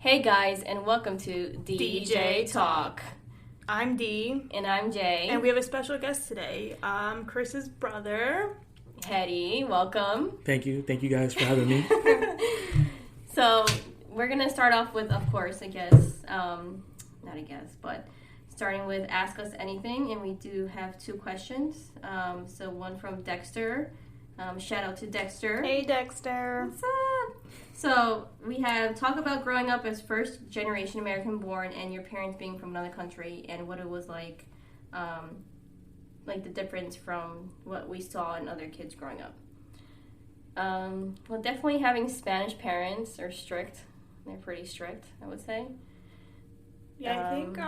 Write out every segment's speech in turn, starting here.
Hey guys, and welcome to DJ Talk. I'm Dee. And I'm Jay. And we have a special guest today, Chris's brother. Hetty, welcome. Thank you guys for having me. So, we're going to start off with, of course, starting with Ask Us Anything, and we do have two questions. So one from Dexter. Shout out to Dexter. Hey, Dexter. What's up? So we have talk about growing up as first generation American born and your parents being from another country and what it was like the difference from what we saw in other kids growing up. Well, definitely having Spanish parents are strict. They're pretty strict, I would say. Yeah, I think,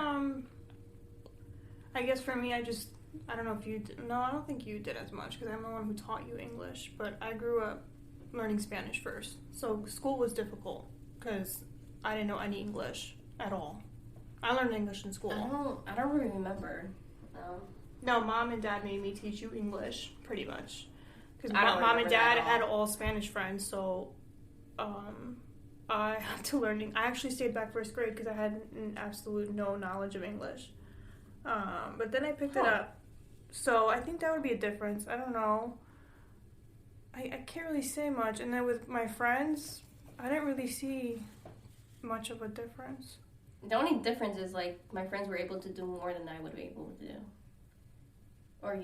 I guess for me, I don't know if you did. No, I don't think you did as much because I'm the one who taught you English, but I grew up learning Spanish first. So school was difficult because I didn't know any English at all. I learned English in school. I don't really remember. No, Mom and Dad made me teach you English, pretty much. Because Mom and Dad had all Spanish friends, so I had to learn. I actually stayed back first grade because I had an absolute no knowledge of English. But then I picked it up. So I think that would be a difference. I don't know. I can't really say much. And then with my friends, I didn't really see much of a difference. The only difference is, my friends were able to do more than I would be able to do. Or,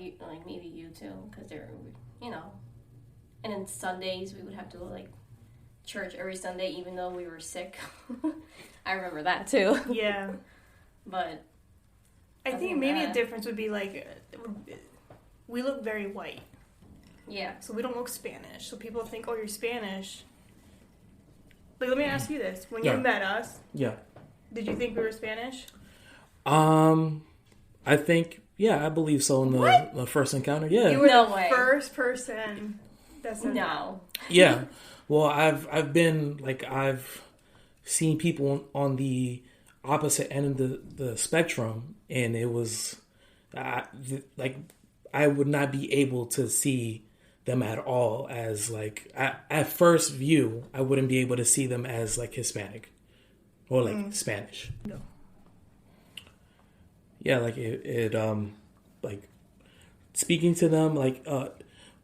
maybe you, too, because they're, And then Sundays, we would have to go, church every Sunday, even though we were sick. I remember that, too. Yeah. But I think maybe a difference would be, we look very white. Yeah. So we don't look Spanish. So people think, oh, you're Spanish. Let me ask you this. When you met us, did you think we were Spanish? I think, I believe so in the first encounter. Yeah. You were the first person that said no. Yeah. Well, I've seen people on the opposite end of the spectrum, and it was, I would not be able to see them at all as at first view, I wouldn't be able to see them as Hispanic or Spanish. No. Yeah, speaking to them,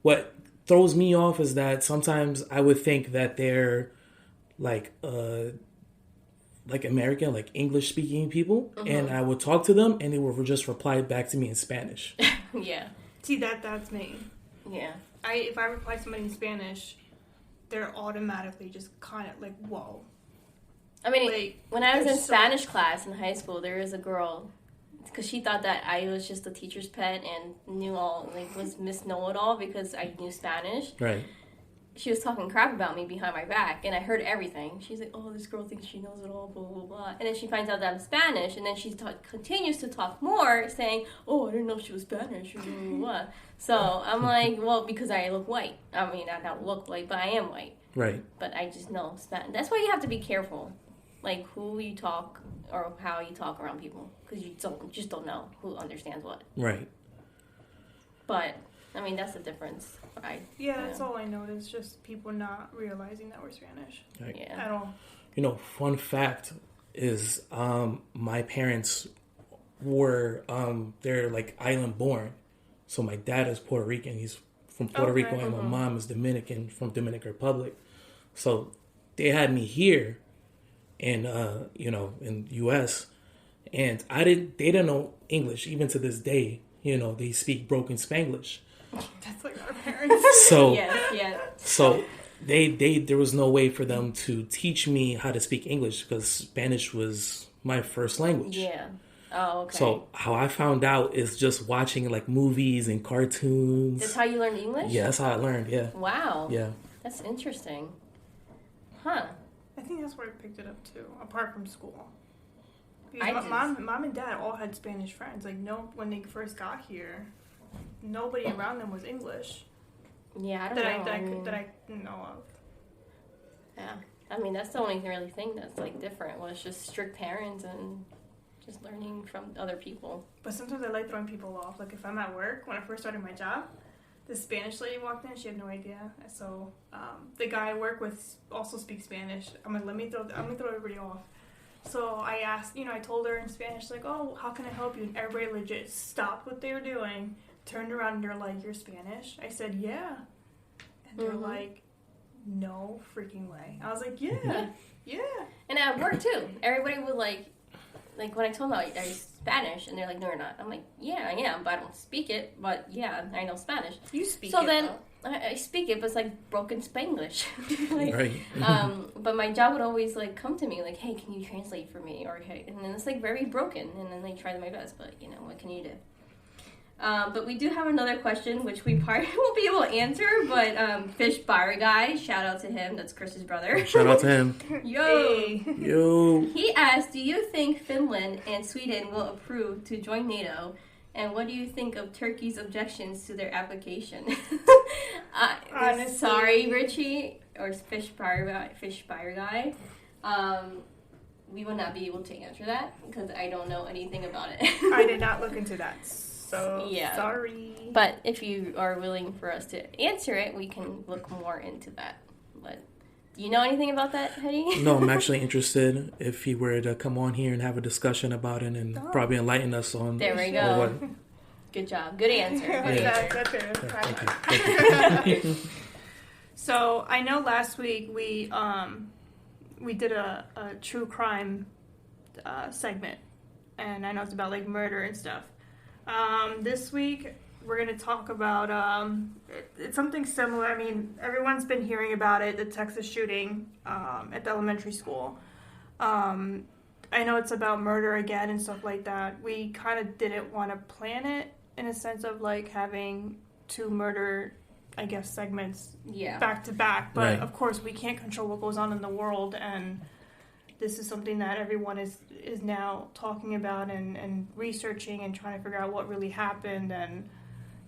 what throws me off is that sometimes I would think that they're American, English speaking people, and I would talk to them and they would just reply back to me in Spanish. Yeah. See, that's me. Yeah. If I reply to somebody in Spanish, they're automatically just kind of whoa. I mean, when I was in Spanish class in high school, there was a girl, because she thought that I was just a teacher's pet and knew all, was Miss Know-It-All because I knew Spanish. Right. She was talking crap about me behind my back, and I heard everything. She's like, oh, this girl thinks she knows it all, blah, blah, blah. And then she finds out that I'm Spanish, and then she continues to talk more, saying, oh, I didn't know she was Spanish, blah, blah, blah. So I'm like, well, because I look white. I mean, I don't look white, but I am white. Right. But I just know Spanish. That's why you have to be careful, who you talk or how you talk around people, because you just don't know who understands what. Right. But I mean, that's the difference. That's all I noticed. Just people not realizing that we're Spanish. Right. Yeah. At all. Fun fact is, my parents were, they're island born. So my dad is Puerto Rican. He's from Puerto Rico, and my mom is Dominican, from Dominican Republic. So they had me here in, in U.S. And they didn't know English, even to this day. They speak broken Spanglish. That's like our parents. So yes. So there was no way for them to teach me how to speak English because Spanish was my first language. Yeah. Oh, okay. So how I found out is just watching movies and cartoons. That's how you learned English? Yeah, that's how I learned. Yeah. Wow. Yeah. That's interesting. Huh. I think that's where I picked it up too, apart from school. Mom and Dad all had Spanish friends. When they first got here, nobody around them was English. Yeah, I don't know. That I know of. Yeah. I mean, that's the only really thing that's different was just strict parents and just learning from other people. But sometimes I like throwing people off. If I'm at work, when I first started my job, the Spanish lady walked in. She had no idea. So the guy I work with also speaks Spanish. I'm like, let me throw everybody off. So I asked, I told her in Spanish, like, oh, how can I help you? And everybody legit stopped what they were doing, turned around, and they're like, you're Spanish? I said, yeah. And they're like, no freaking way. I was like, yeah. And at work, too. Everybody would, like when I told them, are you Spanish? And they're like, no, you're not. I'm like, yeah, I am, but I don't speak it. But, yeah, I know Spanish. You speak so it, then, though. I speak it, but it's like broken Spanglish. Right. But my job would always, like, come to me, like, hey, can you translate for me? Or, hey, and then it's, like, very broken. And then they try my best, but, what can you do? But we do have another question, which we probably won't be able to answer, but Fish Bar Guy, shout out to him, that's Chris's brother. Shout out to him. Yo! He asked, do you think Finland and Sweden will approve to join NATO? And what do you think of Turkey's objections to their application? Honestly. Sorry, Richie, or Fish Bar Guy. We will not be able to answer that, because I don't know anything about it. I did not look into that. So, yeah. Sorry. But if you are willing for us to answer it, we can look more into that. But do you know anything about that, Hetty? No, I'm actually interested if he were to come on here and have a discussion about it and probably enlighten us on. There we go. Good job. Good answer. Thank you. So I know last week we did a true crime segment, and I know it's about like murder and stuff. This week, we're going to talk about, it's something similar. I mean, everyone's been hearing about it, the Texas shooting at the elementary school. I know it's about murder again and stuff like that. We kind of didn't want to plan it in a sense of, like, having two murder, I guess, segments back to back. But, of course, we can't control what goes on in the world, and this is something that everyone is now talking about and researching and trying to figure out what really happened. And,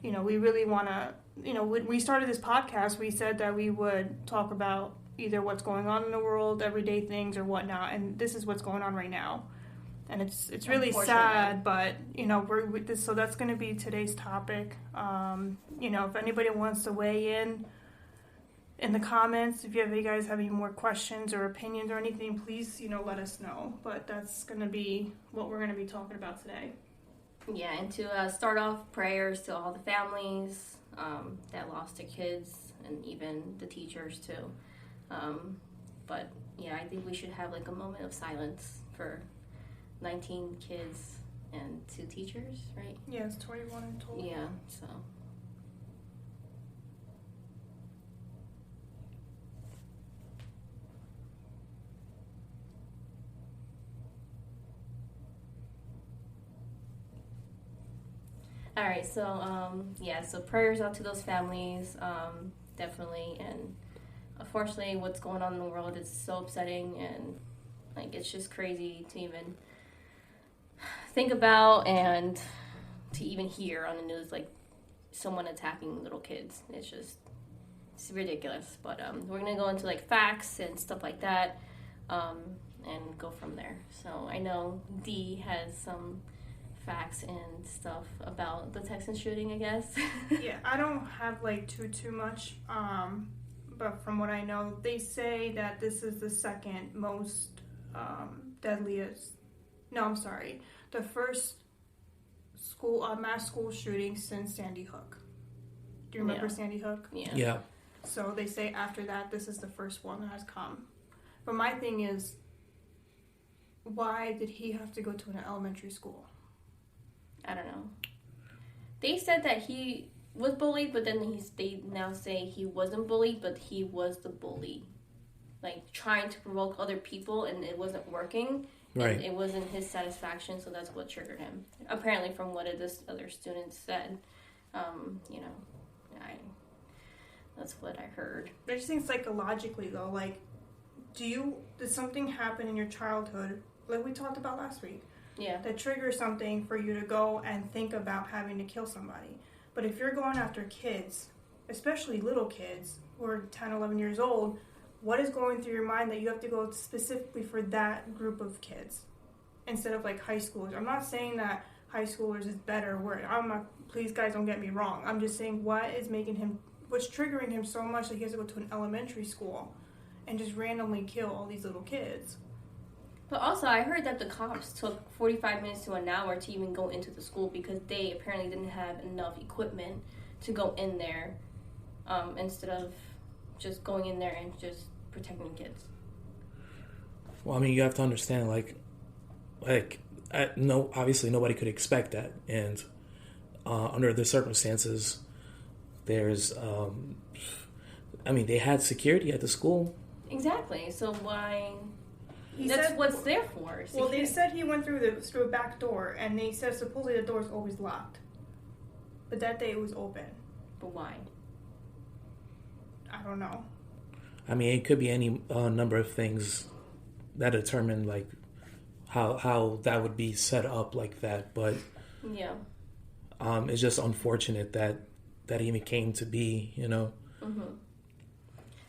we really want to, when we started this podcast, we said that we would talk about either what's going on in the world, everyday things or whatnot. And this is what's going on right now. And it's really sad, but, so that's going to be today's topic. If anybody wants to weigh in the comments, if you guys have any more questions or opinions or anything, please, let us know. But that's going to be what we're going to be talking about today. Yeah, and to start off, prayers to all the families that lost their kids and even the teachers, too. But, yeah, I think we should have, like, a moment of silence for 19 kids and 2 teachers, right? Yeah, it's 21 in total. Yeah, so... All right, so, so prayers out to those families, definitely, and unfortunately what's going on in the world is so upsetting, and, like, it's just crazy to even think about and to even hear on the news, like, someone attacking little kids. It's ridiculous, but we're going to go into, like, facts and stuff like that, and go from there. So I know Dee has some facts and stuff about the Texas shooting, I guess. Yeah, I don't have like too much, but from what I know, they say that this is the second most deadliest. No, I'm sorry, the first mass school shooting since Sandy Hook. Do you remember Sandy Hook? Yeah. So they say after that, this is the first one that has come. But my thing is, why did he have to go to an elementary school? I don't know. They said that he was bullied, but then they now say he wasn't bullied, but he was the bully. Like, trying to provoke other people, and it wasn't working. Right. And it wasn't his satisfaction, so that's what triggered him. Apparently, from what this other students said. That's what I heard. I just think psychologically, though, like, did something happen in your childhood, like we talked about last week? Yeah. That triggers something for you to go and think about having to kill somebody. But if you're going after kids, especially little kids who are 10, 11 years old, what is going through your mind that you have to go specifically for that group of kids instead of like high schoolers? I'm not saying that high schoolers is better. Please guys don't get me wrong. I'm just saying what's triggering him so much that he has to go to an elementary school and just randomly kill all these little kids. But also, I heard that the cops took 45 minutes to an hour to even go into the school because they apparently didn't have enough equipment to go in there, instead of just going in there and just protecting kids. Well, I mean, you have to understand, no, obviously nobody could expect that, and under the circumstances, there's, they had security at the school. Exactly. So why? That's what's there for. Security. Well, they said he went through a back door, and they said supposedly the door is always locked, but that day it was open. But why? I don't know. I mean, it could be any number of things that determine like how that would be set up like that, but yeah, it's just unfortunate that even came to be, you know. Mm-hmm.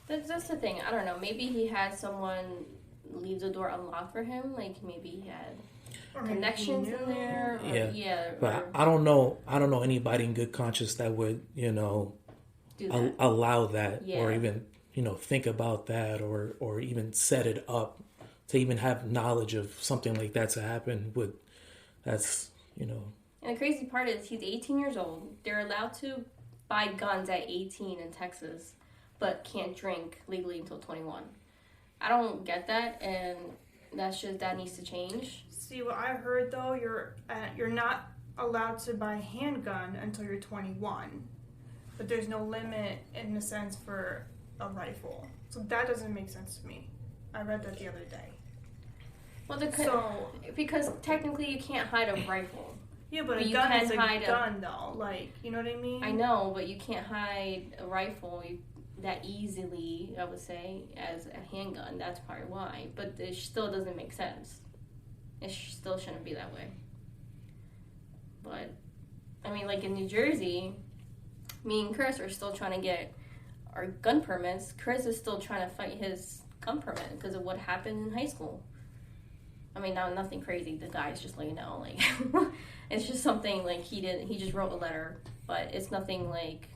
That's the thing. I don't know. Maybe he had someone leave the door unlocked for him. Like maybe he had connections in there. Or, but I don't know anybody in good conscience that would, you know, allow that, or even, you know, think about that, or even set it up to even have knowledge of something like that to happen. That's, you know. And the crazy part is he's 18 years old. They're allowed to buy guns at 18 in Texas, but can't drink legally until 21. I don't get that, and that needs to change. See, what I heard though, you're not allowed to buy a handgun until you're 21, but there's no limit in the sense for a rifle. So that doesn't make sense to me. I read that the other day. Well, because technically you can't hide a rifle. Yeah, but a gun is a gun though. Like, you know what I mean? I know, but you can't hide a rifle that easily, I would say, as a handgun. That's probably why. But it still doesn't make sense. It still shouldn't be that way. But, I mean, like in New Jersey, me and Chris are still trying to get our gun permits. Chris is still trying to fight his gun permit because of what happened in high school. I mean, nothing crazy. The guy's just like, like, it's just something like he just wrote a letter, but it's nothing like,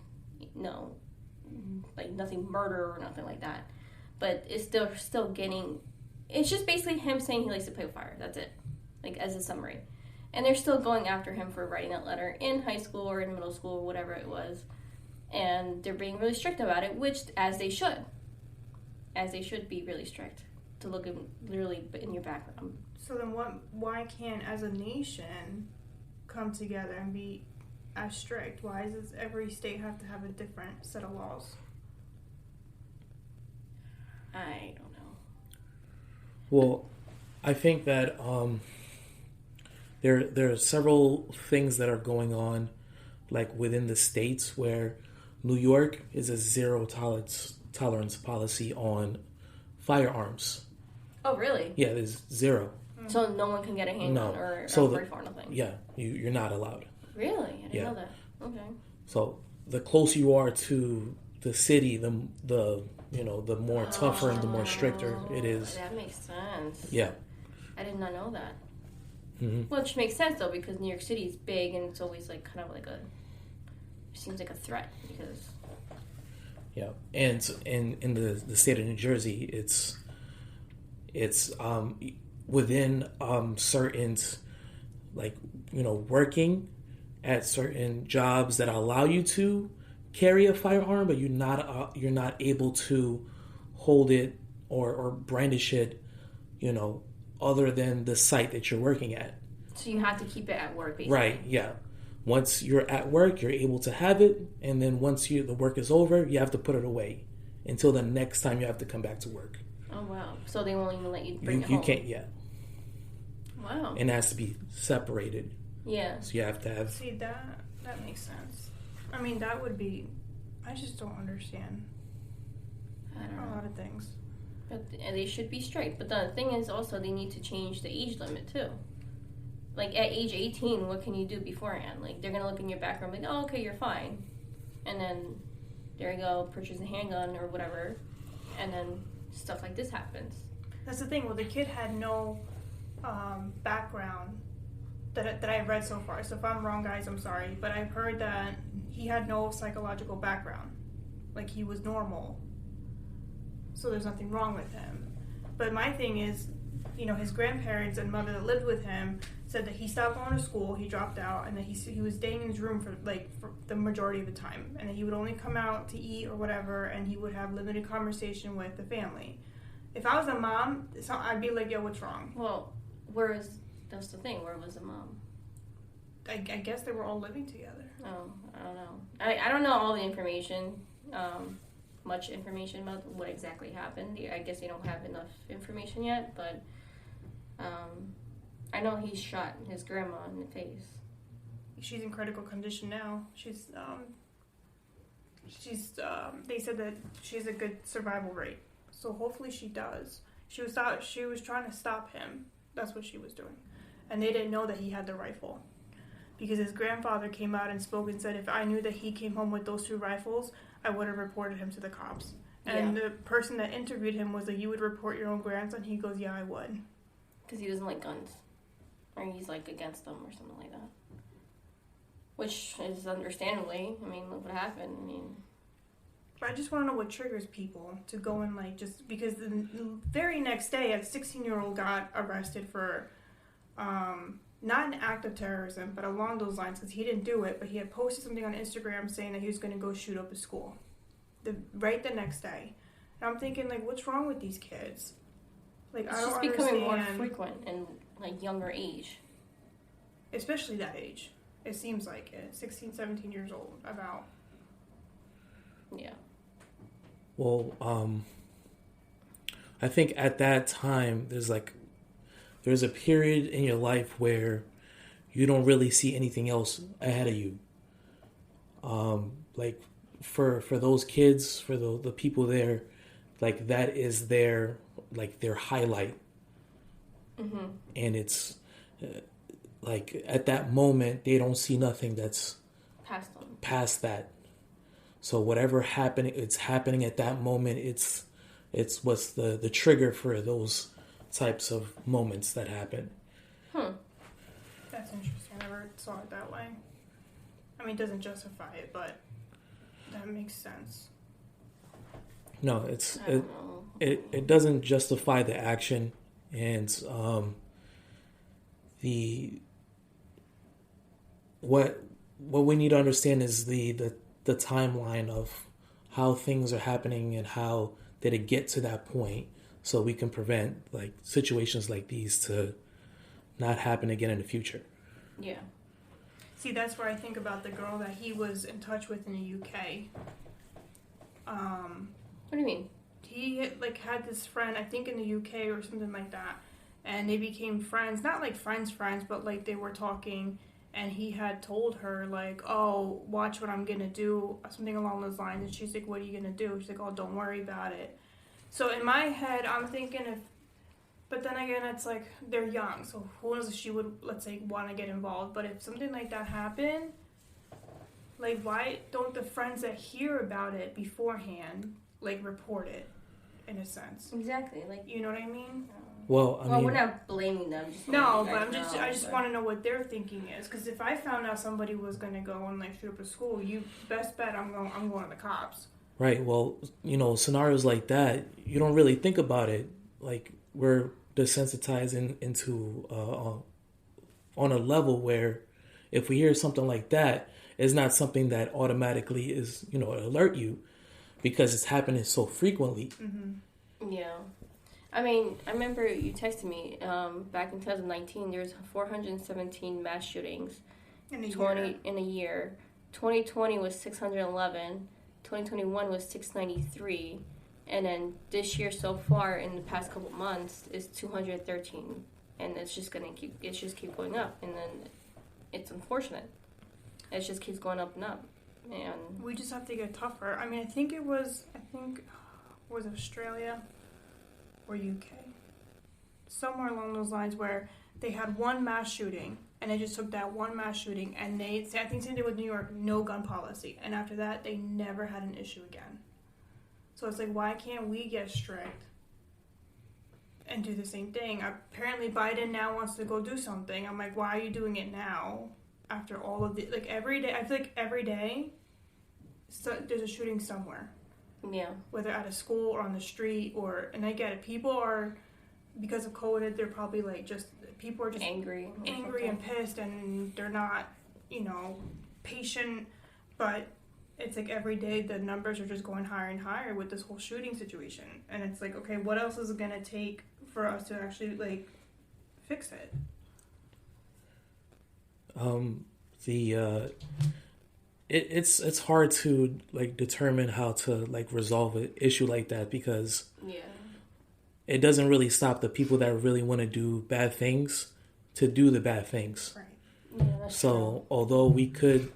like nothing murder or nothing like that. But it's still getting, it's just basically him saying he likes to play with fire. That's it. Like, as a summary. And they're still going after him for writing that letter in high school or in middle school or whatever it was. And they're being really strict about it, which, as they should. As they should be really strict. To look literally in your background. So then why can't, as a nation, come together and be as strict? Why does every state have to have a different set of laws? I don't know. Well, I think that there are several things that are going on, like within the states, where New York is a zero tolerance policy on firearms. Oh, really? Yeah, there's zero. So no one can get a handgun or a rifle or nothing? Yeah, you're not allowed. Really? I didn't know that. Okay. So the closer you are to the city, the more tougher and the more stricter it is. That makes sense. Yeah. I did not know that. Mm-hmm. Which makes sense, though, because New York City is big and it's always like kind of like seems like a threat because... Yeah, and in the state of New Jersey, it's within certain, like, working at certain jobs that allow you to carry a firearm, but you're not able to hold it or brandish it, other than the site that you're working at. So you have to keep it at work, basically. Right. Yeah. Once you're at work, you're able to have it, and then once the work is over, you have to put it away until the next time you have to come back to work. Oh, wow. So they won't even let you bring it home? You can't, yeah. Wow. And it has to be separated. Yeah. So you have to have... See, that makes sense. I mean, that would be... I just don't understand. I don't know. A lot of things. But they should be strict. But the thing is also they need to change the age limit, too. Like, at age 18, what can you do beforehand? Like, they're going to look in your background like, oh, okay, you're fine. And then, there you go, purchase a handgun or whatever. And then stuff like this happens. That's the thing. Well, the kid had no background that I've read so far. So if I'm wrong, guys, I'm sorry. But I've heard that he had no psychological background. Like, he was normal. So there's nothing wrong with him. But my thing is, his grandparents and mother that lived with him said that he stopped going to school, he dropped out, and that he was staying in his room for the majority of the time, and that he would only come out to eat or whatever, and he would have limited conversation with the family. If I was a mom, I'd be like, yo, what's wrong? Well, that's the thing, where was the mom? I guess they were all living together. Oh, I don't know. I don't know all the information, much information about what exactly happened. I guess they don't have enough information yet, but I know he shot his grandma in the face. She's in critical condition now. They said that she has a good survival rate, so hopefully she does. She was trying to stop him. That's what she was doing, and they didn't know that he had the rifle, because his grandfather came out and spoke and said, if I knew that he came home with those 2 rifles, I would have reported him to the cops. And the person that interviewed him was like, you would report your own grandson? He goes, yeah, I would. Because he doesn't like guns, or he's like against them or something like that. Which is understandably. I mean, look what happened. I mean, I just want to know what triggers people to go and just because the very next day, a 16-year-old got arrested for not an act of terrorism, but along those lines, because he didn't do it, but he had posted something on Instagram saying that he was going to go shoot up a school right the next day. And I'm thinking, what's wrong with these kids? I don't understand. It's just becoming more frequent in younger age. Especially that age. It seems like it. 16, 17 years old, about. Yeah. Well, I think at that time, there's a period in your life where you don't really see anything else ahead of you. For those kids, for the people there, that is their highlight. Mm-hmm. And it's at that moment, they don't see nothing that's past that. So whatever it's happening at that moment. It's what's the trigger for those types of moments that happen. That's interesting. I never saw it that way. I mean, it doesn't justify it, but that makes sense. No, it doesn't justify the action, and what we need to understand is the timeline of how things are happening and how did it get to that point, so we can prevent situations like these to not happen again in the future. Yeah. See, that's where I think about the girl that he was in touch with in the UK. What do you mean? He had this friend, I think in the UK or something like that, and they became friends. Not friends, but they were talking, and he had told her oh, watch what I'm gonna do, something along those lines. And she's like, what are you gonna do? She's like, oh, don't worry about it. So in my head, I'm thinking but then again, it's they're young, so who knows if she would, let's say, want to get involved. But if something like that happened, why don't the friends that hear about it beforehand, report it, in a sense? Exactly. You know what I mean? Well, I mean, we're not blaming them. No, but I just want to know what their thinking is. Because if I found out somebody was going to go and shoot up a school, you best bet I'm going to the cops. Right. Well, scenarios like that, you don't really think about it. We're desensitized into on a level where if we hear something like that, it's not something that automatically is alert you, because it's happening so frequently. Mm-hmm. Yeah. I mean, I remember you texted me back in 2019. There's 417 mass shootings in a year. 2020 was 611. 2021 was 693. And then this year so far, in the past couple months, is 213, and it's just keep going up, and then it's unfortunate. It just keeps going up and up, and we just have to get tougher. I mean, I think it was Australia or UK, somewhere along those lines, where they had one mass shooting, and they just took that one mass shooting, and I think same thing with New York, no gun policy, and after that, they never had an issue again. So it's why can't we get strict and do the same thing? Apparently Biden now wants to go do something. I'm why are you doing it now? After all of the, every day, I feel every day, there's a shooting somewhere. Yeah. Whether at a school or on the street and I get it. People are because of COVID, they're probably like just people are just angry and pissed, and they're not, patient. But it's like every day the numbers are just going higher and higher with this whole shooting situation, and it's like, okay, what else is it gonna take for us to actually like fix it? It's hard to like determine how to like resolve an issue like that, because it doesn't really stop the people that really want to do bad things to do the bad things. Right. Yeah, that's so true. Although we could,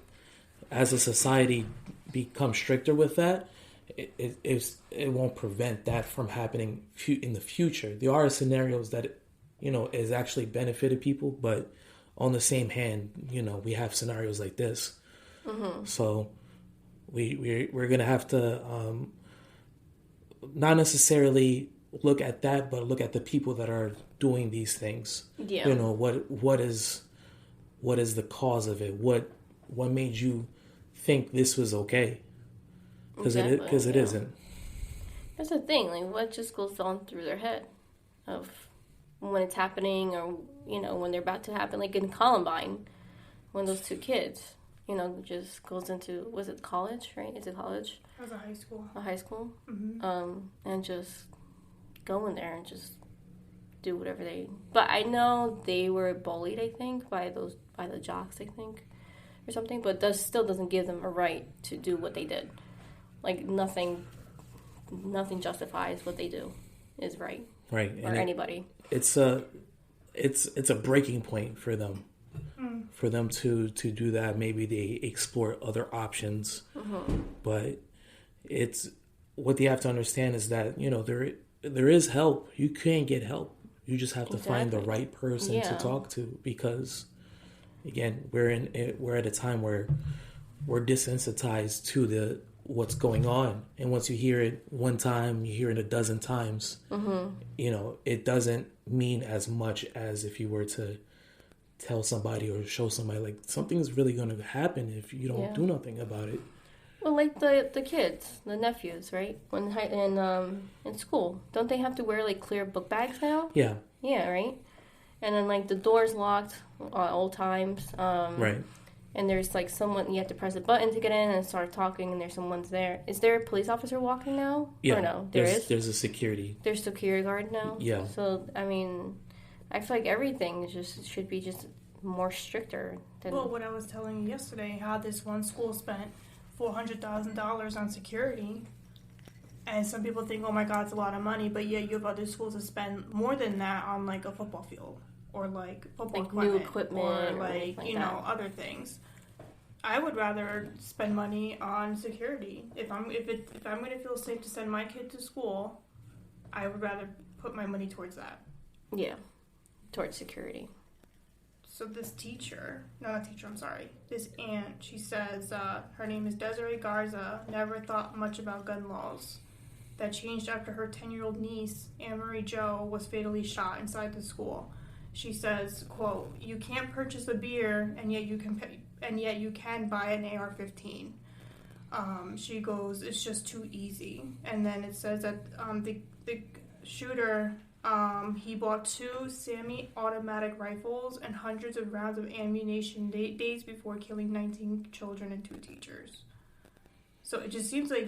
as a society, become stricter with that, it won't prevent that from happening in the future. There are scenarios that is actually benefited people, but on the same hand, we have scenarios like this. Mm-hmm. So we're gonna have to not necessarily look at that, but look at the people that are doing these things. Yeah. What is the cause of it? What made you think this was okay? Because it isn't. That's the thing. Like, what just goes on through their head of when it's happening, or when they're about to happen, like in Columbine, when those two kids. Just goes into, was it college, right? Is it college? It was a high school. A high school? Mm-hmm. And just go in there and just do whatever they... But I know they were bullied, I think, by the jocks, I think, or something. But that still doesn't give them a right to do what they did. Like, nothing justifies what they do is right. Right. Or anybody. It's a breaking point for them. For them to do that, maybe they explore other options. Mm-hmm. But it's what they have to understand is that there is help. You can get help. You just have to find the right person to talk to, because again, we're at a time where we're desensitized to what's going on, and once you hear it one time, you hear it a dozen times. Mm-hmm. It doesn't mean as much as if you were to tell somebody or show somebody, like, something's really going to happen if you don't do nothing about it. Well, like the kids, the nephews, right? In school, don't they have to wear like clear book bags now? Yeah. Yeah, right. And then like the door's locked at all times. Right. And there's like someone, you have to press a button to get in and start talking, and someone's there. Is there a police officer walking now? Yeah. Or no? There's a security. There's security guard now. Yeah. So I mean, I feel like everything should be just more stricter than... Well, what I was telling you yesterday, how this one school spent $400,000 on security, and some people think, oh my God, it's a lot of money, but yeah, you have other schools that spend more than that on like a football field, or like football new equipment, or like other things. I would rather spend money on security. If I'm going to feel safe to send my kid to school, I would rather put my money towards that. Yeah. Towards security. So this aunt, she says, her name is Desiree Garza, never thought much about gun laws. That changed after her 10-year-old niece, Anne-Marie Jo, was fatally shot inside the school. She says, quote, "You can't purchase a beer, and yet you can buy an AR-15. She goes, it's just too easy. And then it says that the shooter... he bought 2 semi-automatic rifles and hundreds of rounds of ammunition days before killing 19 children and 2 teachers. So it just seems like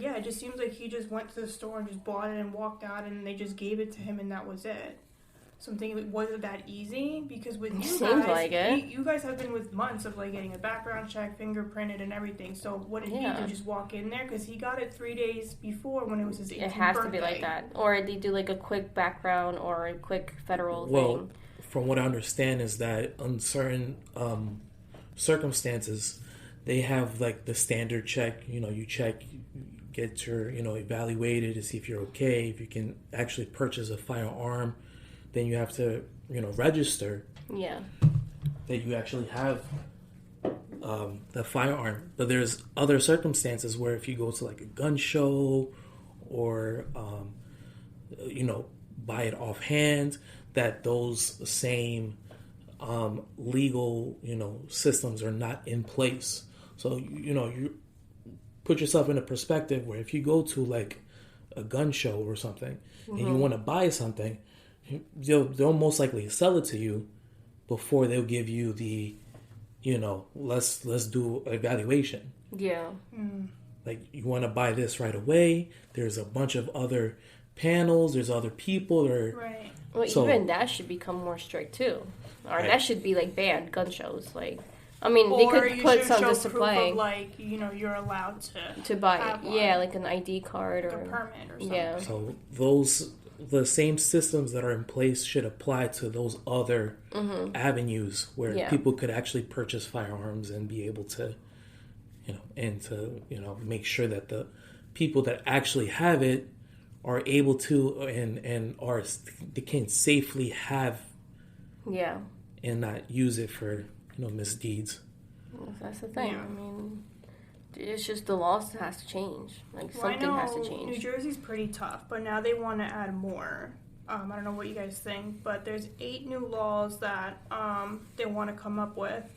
he just went to the store and just bought it and walked out, and they just gave it to him, and that was it. So I'm thinking, was it that easy? Because with you guys, like it. You guys have been with months of like getting a background check, fingerprinted, and everything. So what did he do? Just walk in there? Because he got it 3 days before when it was his 18th birthday. It has to be like that, or they do like a quick background or a quick federal thing. Well, from what I understand is that on certain circumstances, they have like the standard check. You check, get your evaluated to see if you're okay, if you can actually purchase a firearm. Then you have to, register. Yeah. That you actually have the firearm. But there's other circumstances where if you go to like a gun show or, buy it offhand, that those same legal, systems are not in place. So, you put yourself in a perspective where if you go to like a gun show or something and you want to buy something, they'll most likely sell it to you before they'll give you the, let's do evaluation. Yeah. Like, you want to buy this right away. There's a bunch of other panels. There's other people that are... Right. Well, so, even that should become more strict, too. Or right. that should be, like, banned, gun shows. Like, I mean, or they could put some show display. Of, like, you're allowed to buy have it. one. Yeah, like an ID card like or... a permit or something. Yeah. So the same systems that are in place should apply to those other avenues where people could actually purchase firearms and be able to, make sure that the people that actually have it are able to and they can safely have and not use it for misdeeds. That's the thing. I mean, it's just the laws has to change. Like, something has to change. New Jersey's pretty tough, but now they want to add more. I don't know what you guys think, but there's 8 new laws that they want to come up with.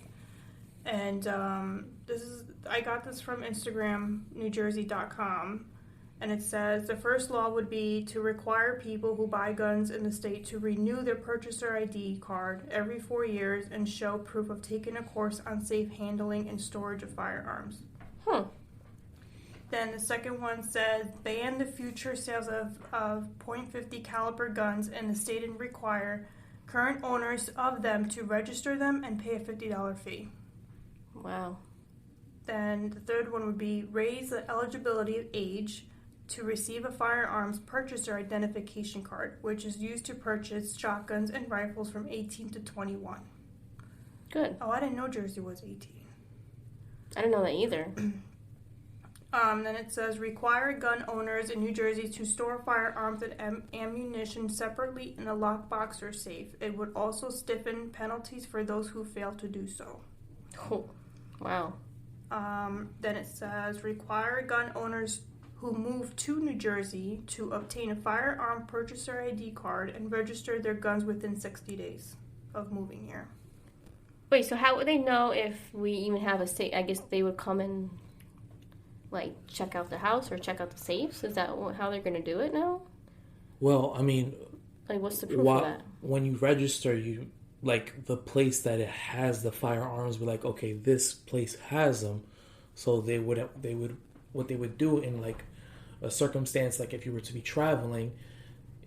And I got this from Instagram, newjersey.com. And it says the first law would be to require people who buy guns in the state to renew their purchaser ID card every 4 years and show proof of taking a course on safe handling and storage of firearms. Then the second one says ban the future sales of .50 caliber guns in the state and require current owners of them to register them and pay a $50 fee. Wow. Then the third one would be raise the eligibility age to receive a firearms purchaser identification card, which is used to purchase shotguns and rifles from 18 to 21. Good. Oh, I didn't know Jersey was 18. I didn't know that either. Then it says require gun owners in New Jersey to store firearms and ammunition separately in a lockbox or safe. It would also stiffen penalties for those who fail to do so. Oh, wow. Then it says require gun owners who move to New Jersey to obtain a firearm purchaser ID card and register their guns within 60 days of moving here. Wait, so how would they know if we even have a safe? I guess they would come and, like, check out the house or check out the safes? Is that how they're going to do it now? Well, I mean... Like, what's the proof of that? When you register, like, the place that it has the firearms, be like, okay, this place has them. So what they would do in, like, a circumstance, like if you were to be traveling,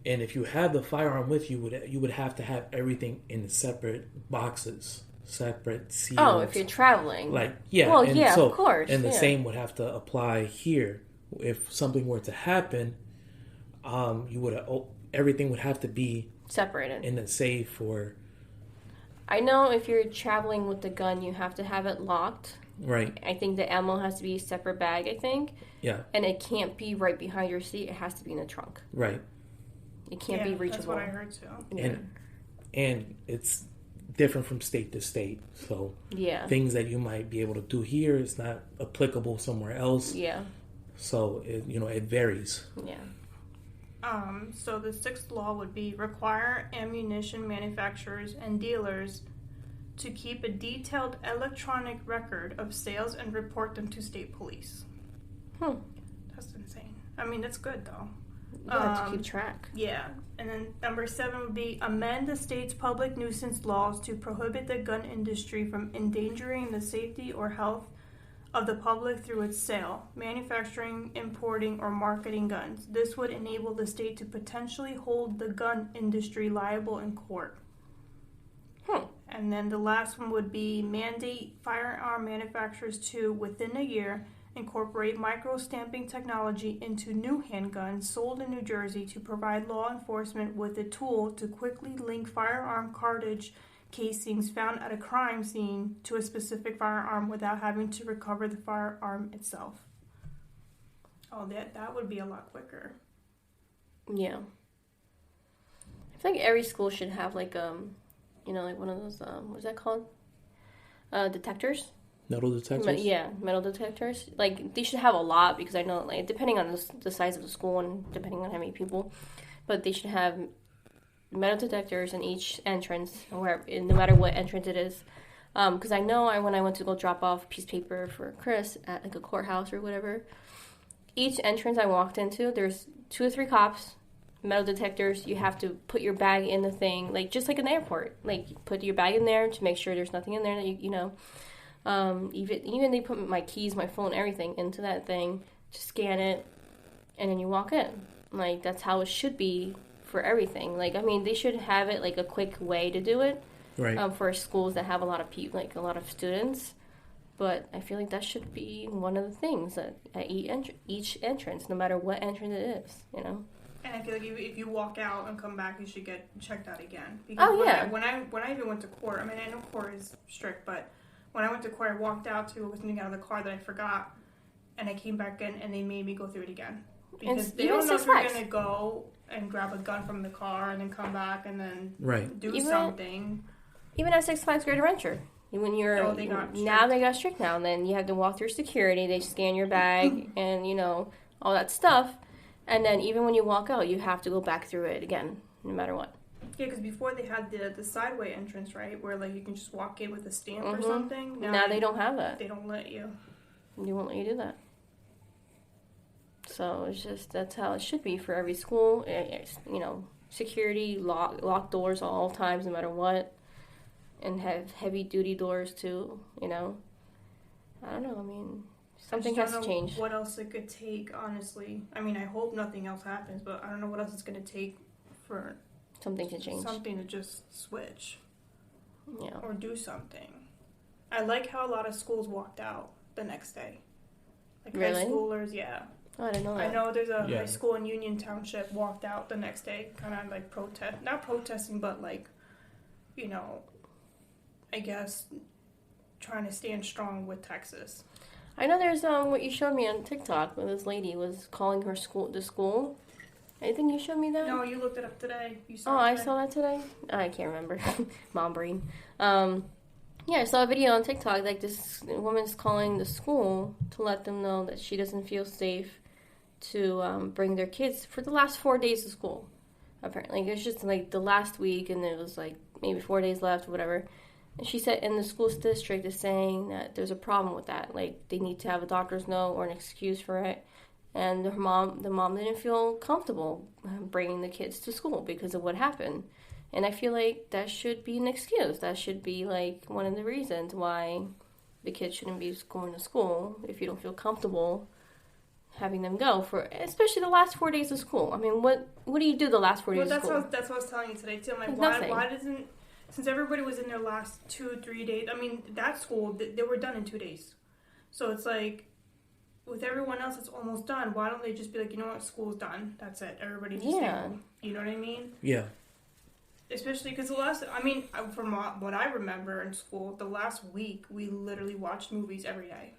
and if you had the firearm with you, you would have to have everything in separate boxes, separate seals. Oh, if you're traveling. Like, yeah. Well, and yeah, of course. And the same would have to apply here. If something were to happen, everything would have to be separated in a safe or... I know if you're traveling with the gun, you have to have it locked. Right. I think the ammo has to be a separate bag, I think. Yeah. And it can't be right behind your seat. It has to be in the trunk. Right. It can't be reachable. That's what I heard too. Yeah. And it's different from state to state. So things that you might be able to do here is not applicable somewhere else. Yeah. So it varies. Yeah. So the sixth law would be require ammunition manufacturers and dealers to keep a detailed electronic record of sales and report them to state police. That's insane. I mean, that's good though. Yeah, to keep track. Yeah. And then number 7 would be amend the state's public nuisance laws to prohibit the gun industry from endangering the safety or health of the public through its sale, manufacturing, importing, or marketing guns. This would enable the state to potentially hold the gun industry liable in court. And then the last one would be mandate firearm manufacturers to, within a year, incorporate micro-stamping technology into new handguns sold in New Jersey to provide law enforcement with a tool to quickly link firearm cartridge casings found at a crime scene to a specific firearm without having to recover the firearm itself. Oh, that would be a lot quicker. Yeah. I feel like every school should have like like one of those what's that called? Detectors. Metal detectors? Yeah, metal detectors. Like, they should have a lot because I know, like, depending on the size of the school and depending on how many people, but they should have metal detectors in each entrance, or no matter what entrance it is. Because I know when I went to go drop off a piece of paper for Chris at, like, a courthouse or whatever, each entrance I walked into, there's 2 or 3 cops metal detectors. You have to put your bag in the thing, like just like in the airport. Like put your bag in there to make sure there's nothing in there that you know. Even they put my keys, my phone, everything into that thing. Just scan it, and then you walk in. Like that's how it should be for everything. Like I mean, they should have it like a quick way to do it. Right. For schools that have a lot of people, like a lot of students. But I feel like that should be one of the things at each entrance, no matter what entrance it is, you know. And I feel like if you walk out and come back, you should get checked out again. Because when I even went to court, I mean, I know court is strict, but when I went to court, I walked out to something out of the car that I forgot, and I came back in, and they made me go through it again. Because they don't know if you're going to go and grab a gun from the car and then come back and then do something. Even at Six Flags Great Adventure. When you're they got strict now, and then you have to walk through security. They scan your bag and you know all that stuff, and then even when you walk out, you have to go back through it again, no matter what. Yeah, because before they had the sideway entrance, right, where like you can just walk in with a stamp or something. Now they don't have that. They don't let you. They won't let you do that. So it's just that's how it should be for every school. You know, security, lock doors at all times, no matter what. And have heavy-duty doors, too, you know? I don't know, I mean, something has to change. What else it could take, honestly. I mean, I hope nothing else happens, but I don't know what else it's going to take for... Something to change. Something to just switch. Yeah. Or do something. I like how a lot of schools walked out the next day. Like really? High schoolers, yeah. Oh, I didn't know that. I know there's a high school in Union Township walked out the next day, kind of like not protesting, but like, you know... I guess, trying to stand strong with Texas. I know there's what you showed me on TikTok where this lady was calling her school. Anything you showed me that? No, you looked it up today. You saw I saw that today? I can't remember. Mom brain. Yeah, I saw a video on TikTok, like this woman's calling the school to let them know that she doesn't feel safe to bring their kids for the last 4 days of school. Apparently, it was just like the last week and it was like maybe 4 days left or whatever. And she said, in the school district is saying that there's a problem with that. Like, they need to have a doctor's note or an excuse for it. And the mom didn't feel comfortable bringing the kids to school because of what happened. And I feel like that should be an excuse. That should be, like, one of the reasons why the kids shouldn't be going to school if you don't feel comfortable having them go for, especially the last 4 days of school. I mean, what do you do the last 4 days of school? That's what I was telling you today, too. I'm like, why doesn't... Since everybody was in their last 2-3 days, I mean, that school, they were done in 2 days. So it's like, with everyone else that's almost done, why don't they just be like, you know what, school's done. That's it. Everybody just stay home. You know what I mean? Yeah. Especially because from what I remember in school, the last week, we literally watched movies every day.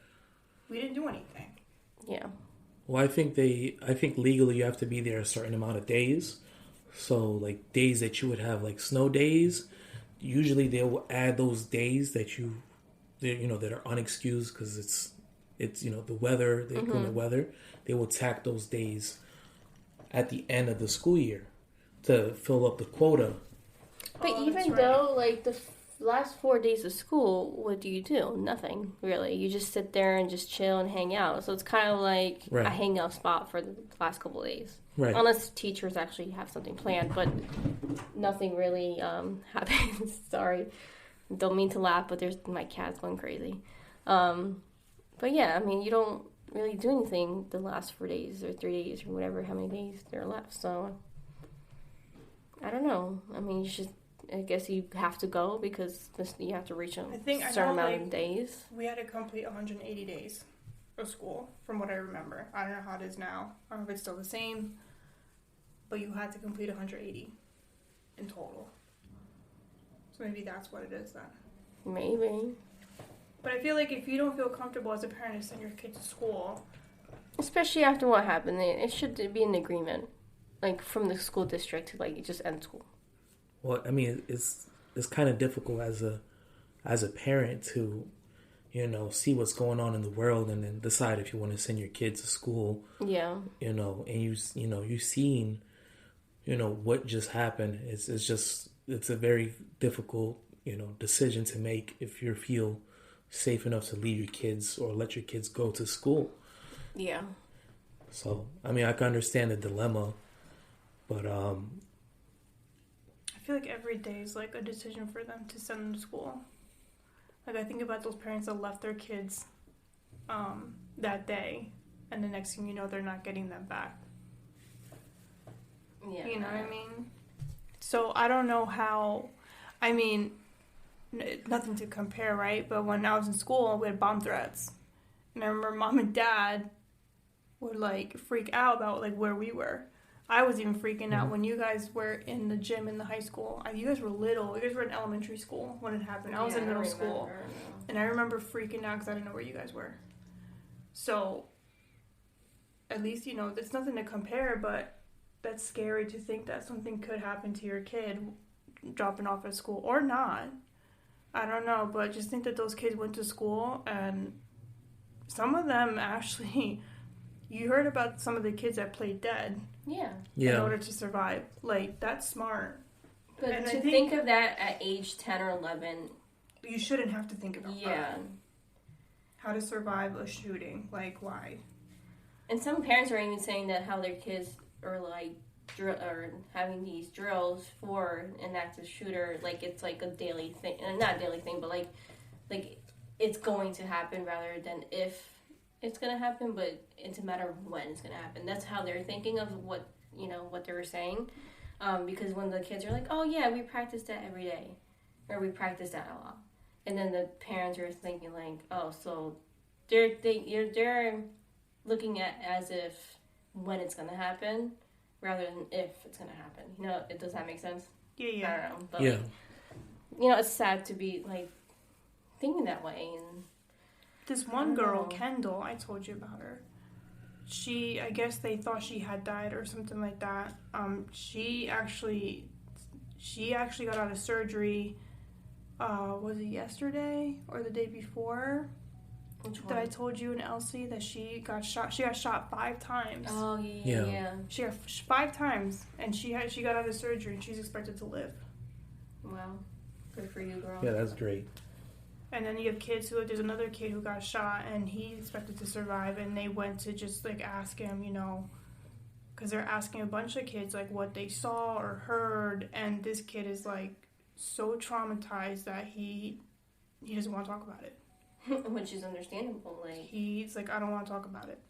We didn't do anything. Yeah. Well, I think legally you have to be there a certain amount of days. So, like, days that you would have, like, snow days... Usually they will add those days that that are unexcused because it's the weather, the inclement weather. They will tack those days at the end of the school year to fill up the quota. But even though like the last 4 days of school, what do? Nothing really. You just sit there and just chill and hang out. So it's kind of like a hangout spot for the last couple of days. Right. Unless teachers actually have something planned, but nothing really happens. Sorry. Don't mean to laugh, but there's my cat's going crazy. But yeah, I mean, you don't really do anything the last 4 days or 3 days or whatever, how many days there are left. So, I don't know. I mean, I guess you have to go because you have to reach a certain amount of days. We had to complete 180 days of school, from what I remember. I don't know how it is now. I don't know if it's still the same, but you had to complete 180 in total. So maybe that's what it is then. Maybe. But I feel like if you don't feel comfortable as a parent to send your kid to school... Especially after what happened, it should be an agreement, like from the school district to like just end school. Well, I mean, it's kind of difficult as a parent to, see what's going on in the world and then decide if you want to send your kids to school. Yeah. And you've seen, what just happened. It's a very difficult, decision to make if you feel safe enough to leave your kids or let your kids go to school. Yeah. So, I mean, I can understand the dilemma But I feel like every day is like a decision for them to send them to school. Like, I think about those parents that left their kids that day, and the next thing you know, they're not getting them back. Yeah. You know what I mean? So I don't know how. I mean, nothing to compare, right? But when I was in school, we had bomb threats, and I remember Mom and Dad would like freak out about like where we were. I was even freaking out when you guys were in the gym in the high school. You guys were little. You guys were in elementary school when it happened. I was in middle school. And I remember freaking out because I didn't know where you guys were. So, at least, you know, it's nothing to compare, but that's scary to think that something could happen to your kid dropping off at school. Or not. I don't know, but just think that those kids went to school and some of them actually... You heard about some of the kids that played dead. Yeah. In order to survive. Like, that's smart. But and to think of that at age 10 or 11... You shouldn't have to think about that. Yeah. How to survive a shooting. Like, why? And some parents are even saying that how their kids are, like, or having these drills for an active shooter. Like, it's like a daily thing. Not a daily thing, but, like it's going to happen rather than if... It's gonna happen, but it's a matter of when it's gonna happen. That's how they're thinking of what they were saying, because when the kids are like, "Oh yeah, we practice that every day," or "We practice that a lot," and then the parents are thinking like, "Oh, so they're looking at as if when it's gonna happen rather than if it's gonna happen." You know, does that make sense? Yeah. I don't know, but yeah. like, you know, it's sad to be like thinking that way and. This one girl, Kendall, I told you about her. I guess they thought she had died or something like that. She actually got out of surgery. Was it yesterday or the day before? Which one? That I told you and Elsie that she got shot. She got shot 5 times. Oh yeah. She got 5 times, and she got out of surgery, and she's expected to live. Wow, good for you, girl. Yeah, that's great. And then you have there's another kid who got shot and he expected to survive, and they went to just like ask him, you know, because they're asking a bunch of kids like what they saw or heard, and this kid is like so traumatized that he doesn't want to talk about it. Which is understandable. Like he's like, I don't want to talk about it.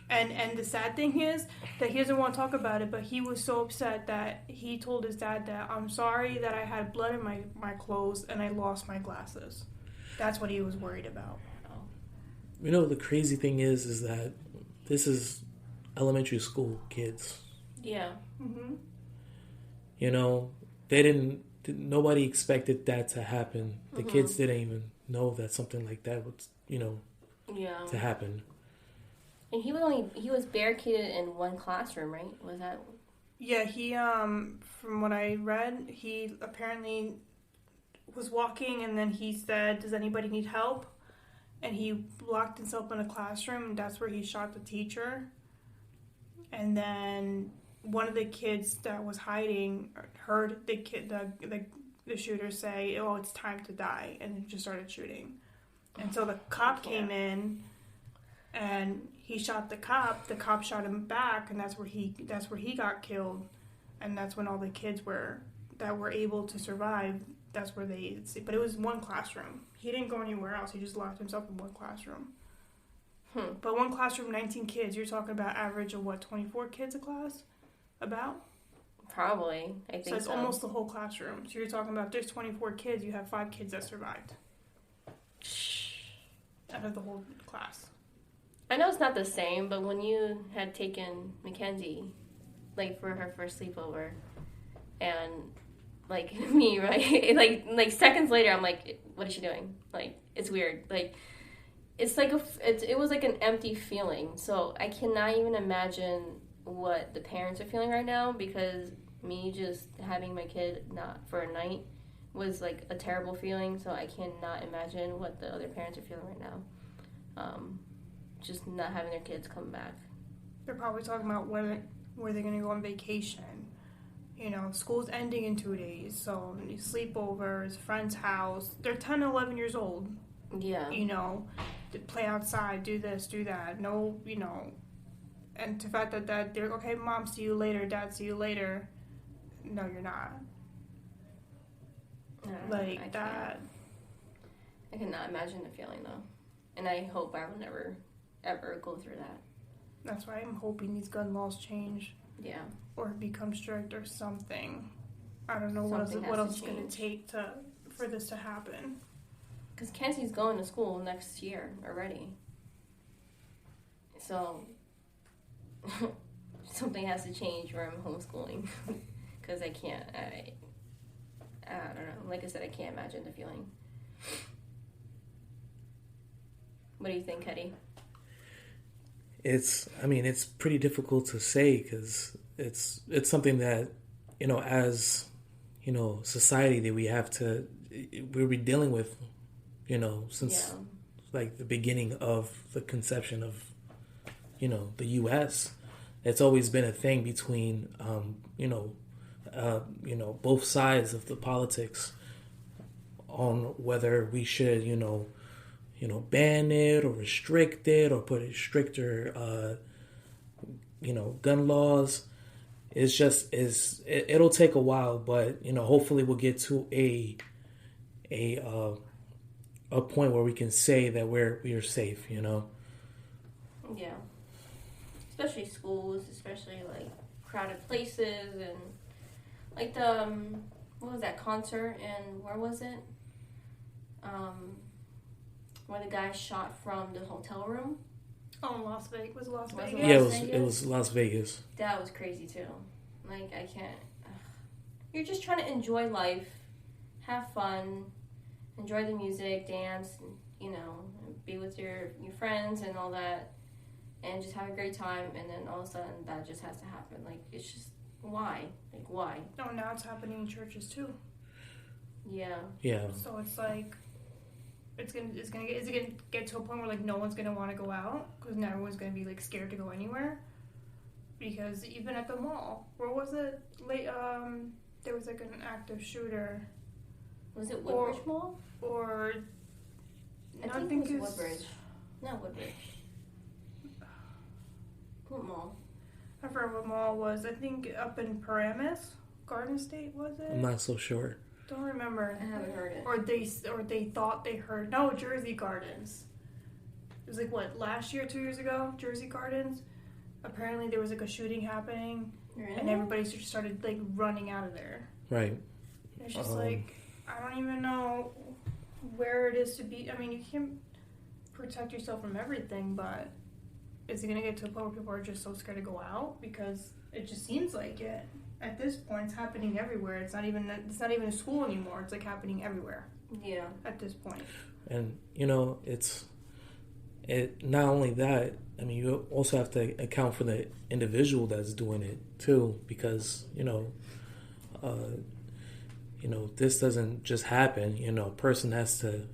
And the sad thing is that he doesn't want to talk about it, but he was so upset that he told his dad that I'm sorry that I had blood in my clothes and I lost my glasses. That's what he was worried about. You know, the crazy thing is that this is elementary school kids. Yeah. Mm-hmm. You know, nobody expected that to happen. The kids didn't even know that something like that would, you know, to happen. And he was barricaded in one classroom, right? Was that? Yeah, he, from what I read, he apparently was walking and then he said, does anybody need help? And he locked himself in a classroom, and that's where he shot the teacher. And then one of the kids that was hiding heard the shooter say, "Oh, it's time to die," and just started shooting. And so the cop came in and he shot the cop. The cop shot him back, and that's where he got killed. And that's when all the kids that were able to survive. That's where they see. But it was one classroom. He didn't go anywhere else. He just locked himself in one classroom. But one classroom, 19 kids. You're talking about average of what, 24 kids a class? About? Probably. I think so. So it's almost the whole classroom. So you're talking about there's 24 kids. You have 5 kids that survived. Out of the whole class. I know it's not the same, but when you had taken Mackenzie, like, for her first sleepover, and... like me, right? like seconds later, I'm like, what is she doing? Like, it's weird. Like, it's like it was like an empty feeling. So I cannot even imagine what the parents are feeling right now, because me just having my kid not for a night was like a terrible feeling. So I cannot imagine what the other parents are feeling right now. Just not having their kids come back. They're probably talking about where they're going to go on vacation. You know, school's ending in 2 days, so sleepovers, friend's house. They're 10, 11 years old. Yeah. You know, to play outside, do this, do that. No, you know, And the fact that they're, okay, mom, see you later, dad, see you later. No, you're not. Like that. I cannot imagine the feeling, though. And I hope I will never, ever go through that. That's why I'm hoping these gun laws change. Yeah. Or become strict or something. I don't know what else it's going to take for this to happen. Because Kenzie's going to school next year already. So, something has to change where I'm homeschooling. Because I can't, I don't know. Like I said, I can't imagine the feeling. What do you think, Hetty? It's pretty difficult to say because it's something that, as, society that we'll be dealing with, since like the beginning of the conception of, the U.S. It's always been a thing between, both sides of the politics on whether we should, ban it or restrict it or put it stricter, gun laws. It'll take a while, but, hopefully we'll get to a point where we can say that we are safe, Yeah. Especially schools, especially like crowded places and like the, what was that concert and where was it? Where the guy shot from the hotel room. Oh, Las Vegas. Was it Las Vegas? Yeah, it was Las Vegas. That was crazy too. Like, I can't. You're just trying to enjoy life, have fun, enjoy the music, dance, be with your friends and all that, and just have a great time. And then all of a sudden, that just has to happen. Like, it's just why? Like, why? Oh, now it's happening in churches too. Yeah. Yeah. So it's like. Is it gonna get to a point where like no one's gonna want to go out because now everyone's gonna be like scared to go anywhere? Because even at the mall, where was it? There was like an active shooter. Was it Woodbridge Mall? Or I think it was Woodbridge. Not Woodbridge. What mall? I forgot what mall it was. I think up in Paramus, Garden State, was it? I'm not so sure. Don't remember. I haven't heard it. Or they thought they heard. No, Jersey Gardens. It was like what, last year, 2 years ago? Jersey Gardens. Apparently there was like a shooting happening, really? And everybody just started like running out of there. Right. It's just like I don't even know where it is to be. I mean, you can protect yourself from everything, but is it gonna get to a point where people are just so scared to go out because it just seems like it? At this point, it's happening everywhere. It's not even a school anymore. It's like happening everywhere. Yeah. At this point. And it's not only that. I mean, you also have to account for the individual that's doing it too, because this doesn't just happen. A person has to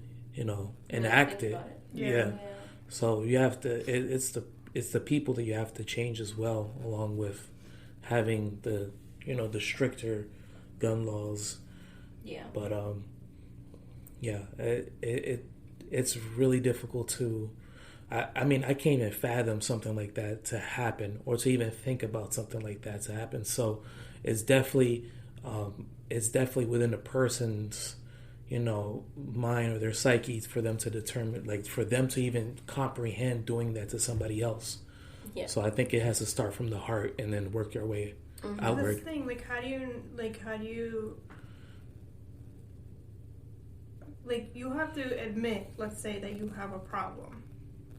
enact it. Yeah. So you have to. It's the people that you have to change as well, along with having the stricter gun laws. Yeah. But it's really difficult to. I mean, I can't even fathom something like that to happen, or to even think about something like that to happen. So it's definitely within a person's mind or their psyche for them to determine, like for them to even comprehend doing that to somebody else. Yeah. So I think it has to start from the heart and then work your way outward. That's the thing. How do you you have to admit, let's say, that you have a problem.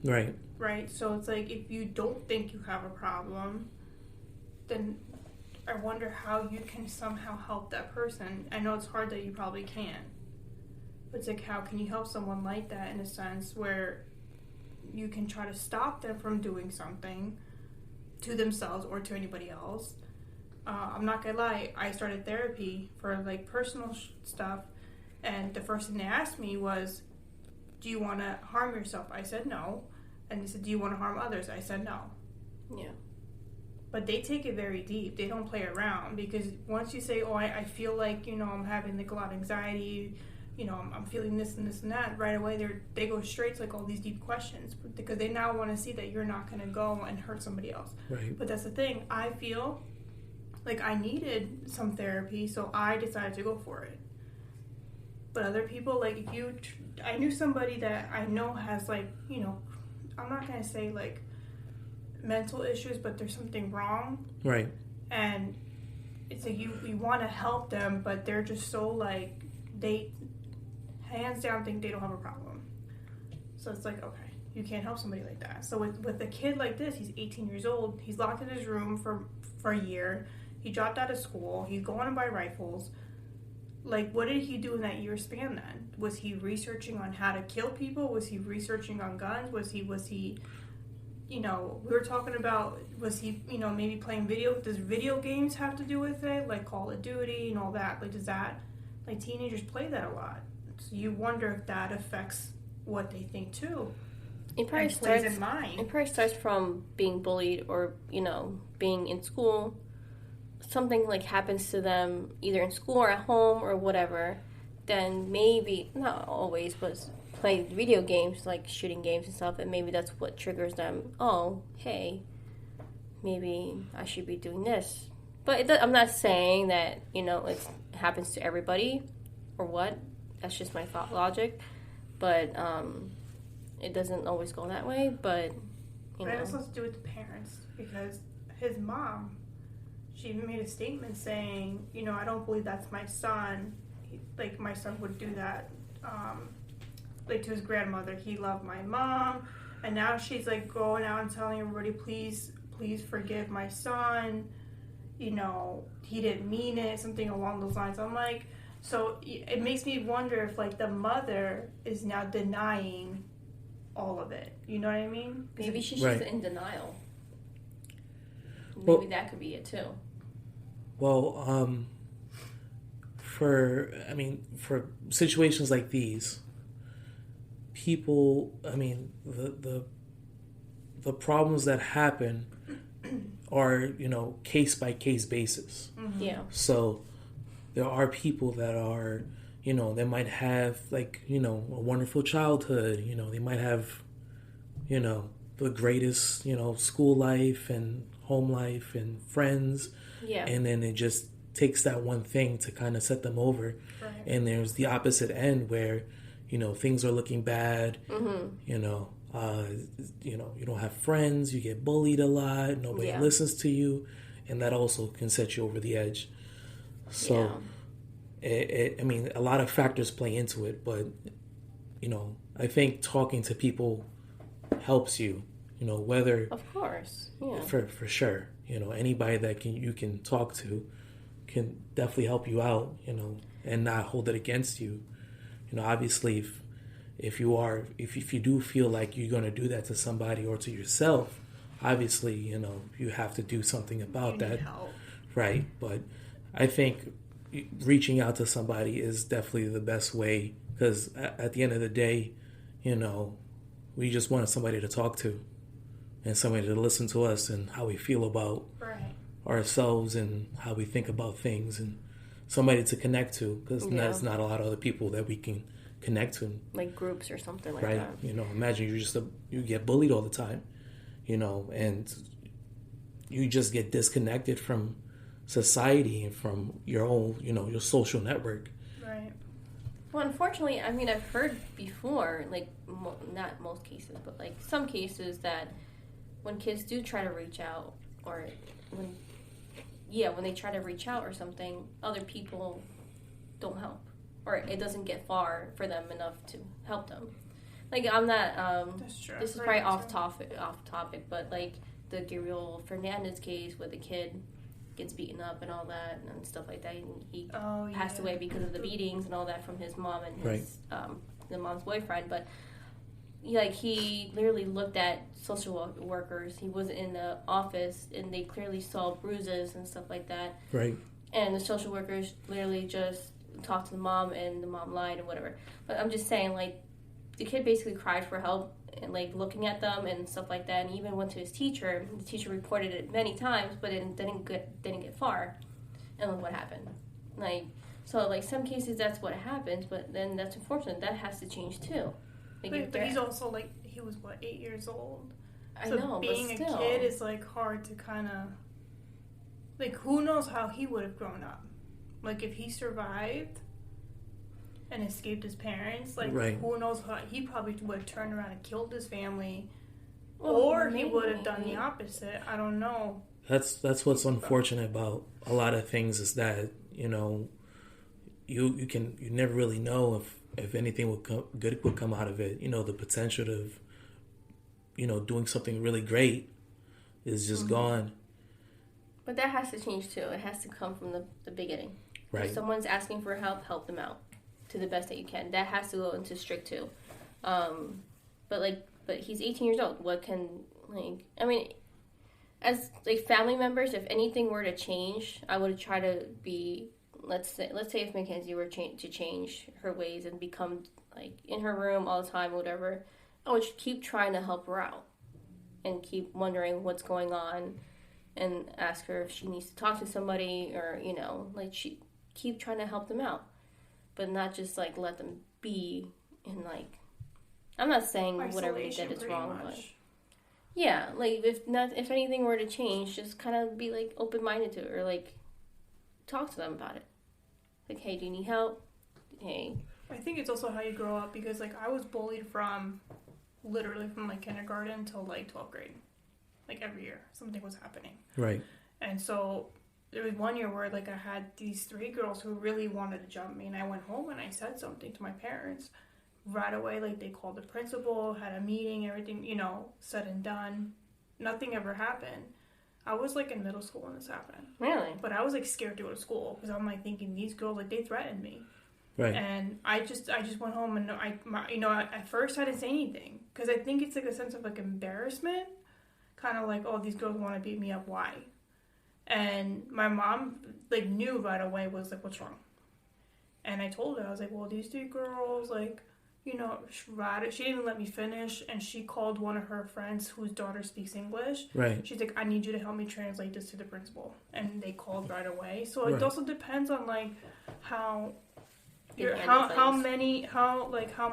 Right. Right. So it's like, if you don't think you have a problem, then I wonder how you can somehow help that person. I know it's hard that you probably can't. But it's like, how can you help someone like that in a sense where you can try to stop them from doing something to themselves or to anybody else? I'm not gonna lie, I started therapy for like personal stuff, and the first thing they asked me was, do you want to harm yourself? I said no. And they said, do you want to harm others? I said no. Yeah. But they take it very deep. They don't play around, because once you say, oh, I feel like, I'm having like a lot of anxiety, I'm feeling this and this and that, right away they go straight to like all these deep questions because they now want to see that you're not going to go and hurt somebody else. Right. But that's the thing. I feel like I needed some therapy, so I decided to go for it. But other people, like I knew somebody that I know has like, I'm not going to say like mental issues, but there's something wrong. Right. And it's like you want to help them, but they're just so like, they hands down think they don't have a problem. So it's like, okay, you can't help somebody like that. So with a kid like this, he's 18 years old, he's locked in his room for a year, he dropped out of school, he's going to buy rifles. Like, what did he do in that year span then? Was he researching on how to kill people? Was he researching on guns? Was he we were talking about, was he, maybe playing does video games have to do with it? Like Call of Duty and all that? Like, does that, like, teenagers play that a lot. So you wonder if that affects what they think too. It probably starts from being bullied or, being in school. Something like happens to them either in school or at home or whatever. Then maybe, not always, but play video games like shooting games and stuff, and maybe that's what triggers them. Oh, hey, maybe I should be doing this. But I'm not saying that, it happens to everybody or what. That's just my thought logic. But it doesn't always go that way. But, But it also has to do with the parents, because his mom, she even made a statement saying, I don't believe that's my son. Like, my son would do that, like, to his grandmother. He loved my mom. And now she's, like, going out and telling everybody, please forgive my son. He didn't mean it, something along those lines. I'm like, so it makes me wonder if, like, the mother is now denying all of it. You know what I mean? Maybe she's just in denial. Maybe that could be it, too. Well, for situations like these, people, the problems that happen are, case by case basis. Mm-hmm. Yeah. So there are people that are, they might have like, a wonderful childhood, they might have, the greatest, school life and home life and friends. Yeah. And then it just takes that one thing to kind of set them over. Right. And there's the opposite end where, things are looking bad. Mm-hmm. You don't have friends, you get bullied a lot, nobody listens to you, and that also can set you over the edge. So, a lot of factors play into it, but, I think talking to people helps you, whether... Of course, yeah. For sure. Anybody that you can talk to can definitely help you out, and not hold it against you. Obviously, if you do feel like you're going to do that to somebody or to yourself, obviously, you have to do something about that. Help. Right. But I think reaching out to somebody is definitely the best way, because at the end of the day, we just wanted somebody to talk to and somebody to listen to us and how we feel about ourselves and how we think about things, and somebody to connect to, because there's not a lot of other people that we can connect to. Like groups or something like that. Right. Imagine you get bullied all the time, and you just get disconnected from society and from your own, your social network. Right. Well, unfortunately, I've heard before, like, not most cases, but like some cases that when kids do try to reach out, or when they try to reach out or something, other people don't help, or it doesn't get far for them enough to help them. Like, I'm not, That's true. this is probably off topic, but like the Gabriel Fernandez case where the kid gets beaten up and all that and stuff like that, and he passed away because of the beatings and all that from his mom and his the mom's boyfriend. But he literally looked at social workers. He was in the office and they clearly saw bruises and stuff like that. Right. And the social workers literally just talked to the mom, and the mom lied and whatever. But I'm just saying, like, the kid basically cried for help and like looking at them and stuff like that, and he even went to his teacher. The teacher reported it many times, but it didn't get far. And look what happened. Like, So, like, some cases that's what happens, but then that's unfortunate. That has to change, too. Like, but he's also, like, he was, 8 years old? I know, being but still. a kid is, like, hard to kind of... Like, who knows how he would have grown up? Like, if he survived and escaped his parents, like, who knows how... He probably would have turned around and killed his family. Well, or he would have done the opposite. I don't know. That's what's unfortunate about a lot of things is that, you know... You never really know if anything good would come out of it. You know, the potential of, you know, doing something really great is just gone. But that has to change too. It has to come from the beginning. Right. If someone's asking for help them out to the best that you can. That has to go into strict too. But he's 18 years old. What can, like, I mean, as like family members, if anything were to change, I would try to be. Let's say if Mackenzie were to change her ways and become like in her room all the time or whatever, I would keep trying to help her out and keep wondering what's going on and ask her if she needs to talk to somebody or, you know, like she keep trying to help them out, but not just like let them be in like, I'm not saying whatever you did is wrong, but yeah, like if anything were to change, just kind of be like open-minded to it or like talk to them about it. Like, hey, do you need help? Hey. I think it's also how you grow up because, like, I was bullied literally from, like, kindergarten until, like, 12th grade. Like, every year, something was happening. Right. And so there was one year where, like, I had these 3 girls who really wanted to jump me, and I went home and I said something to my parents. Right away, like, they called the principal, had a meeting, everything, you know, said and done. Nothing ever happened. I was, like, in middle school when this happened. Really? But I was, like, scared to go to school because I'm, like, thinking these girls, like, they threatened me. Right. And I just went home and at first I didn't say anything because I think it's, like, a sense of, like, embarrassment. Kind of like, oh, these girls want to beat me up. Why? And my mom, like, knew right away, was like, what's wrong? And I told her, I was like, well, these 3 girls, like, you know, she didn't let me finish, and she called one of her friends whose daughter speaks English. Right. She's like, I need you to help me translate this to the principal. And they called right away. So it also depends on, like, how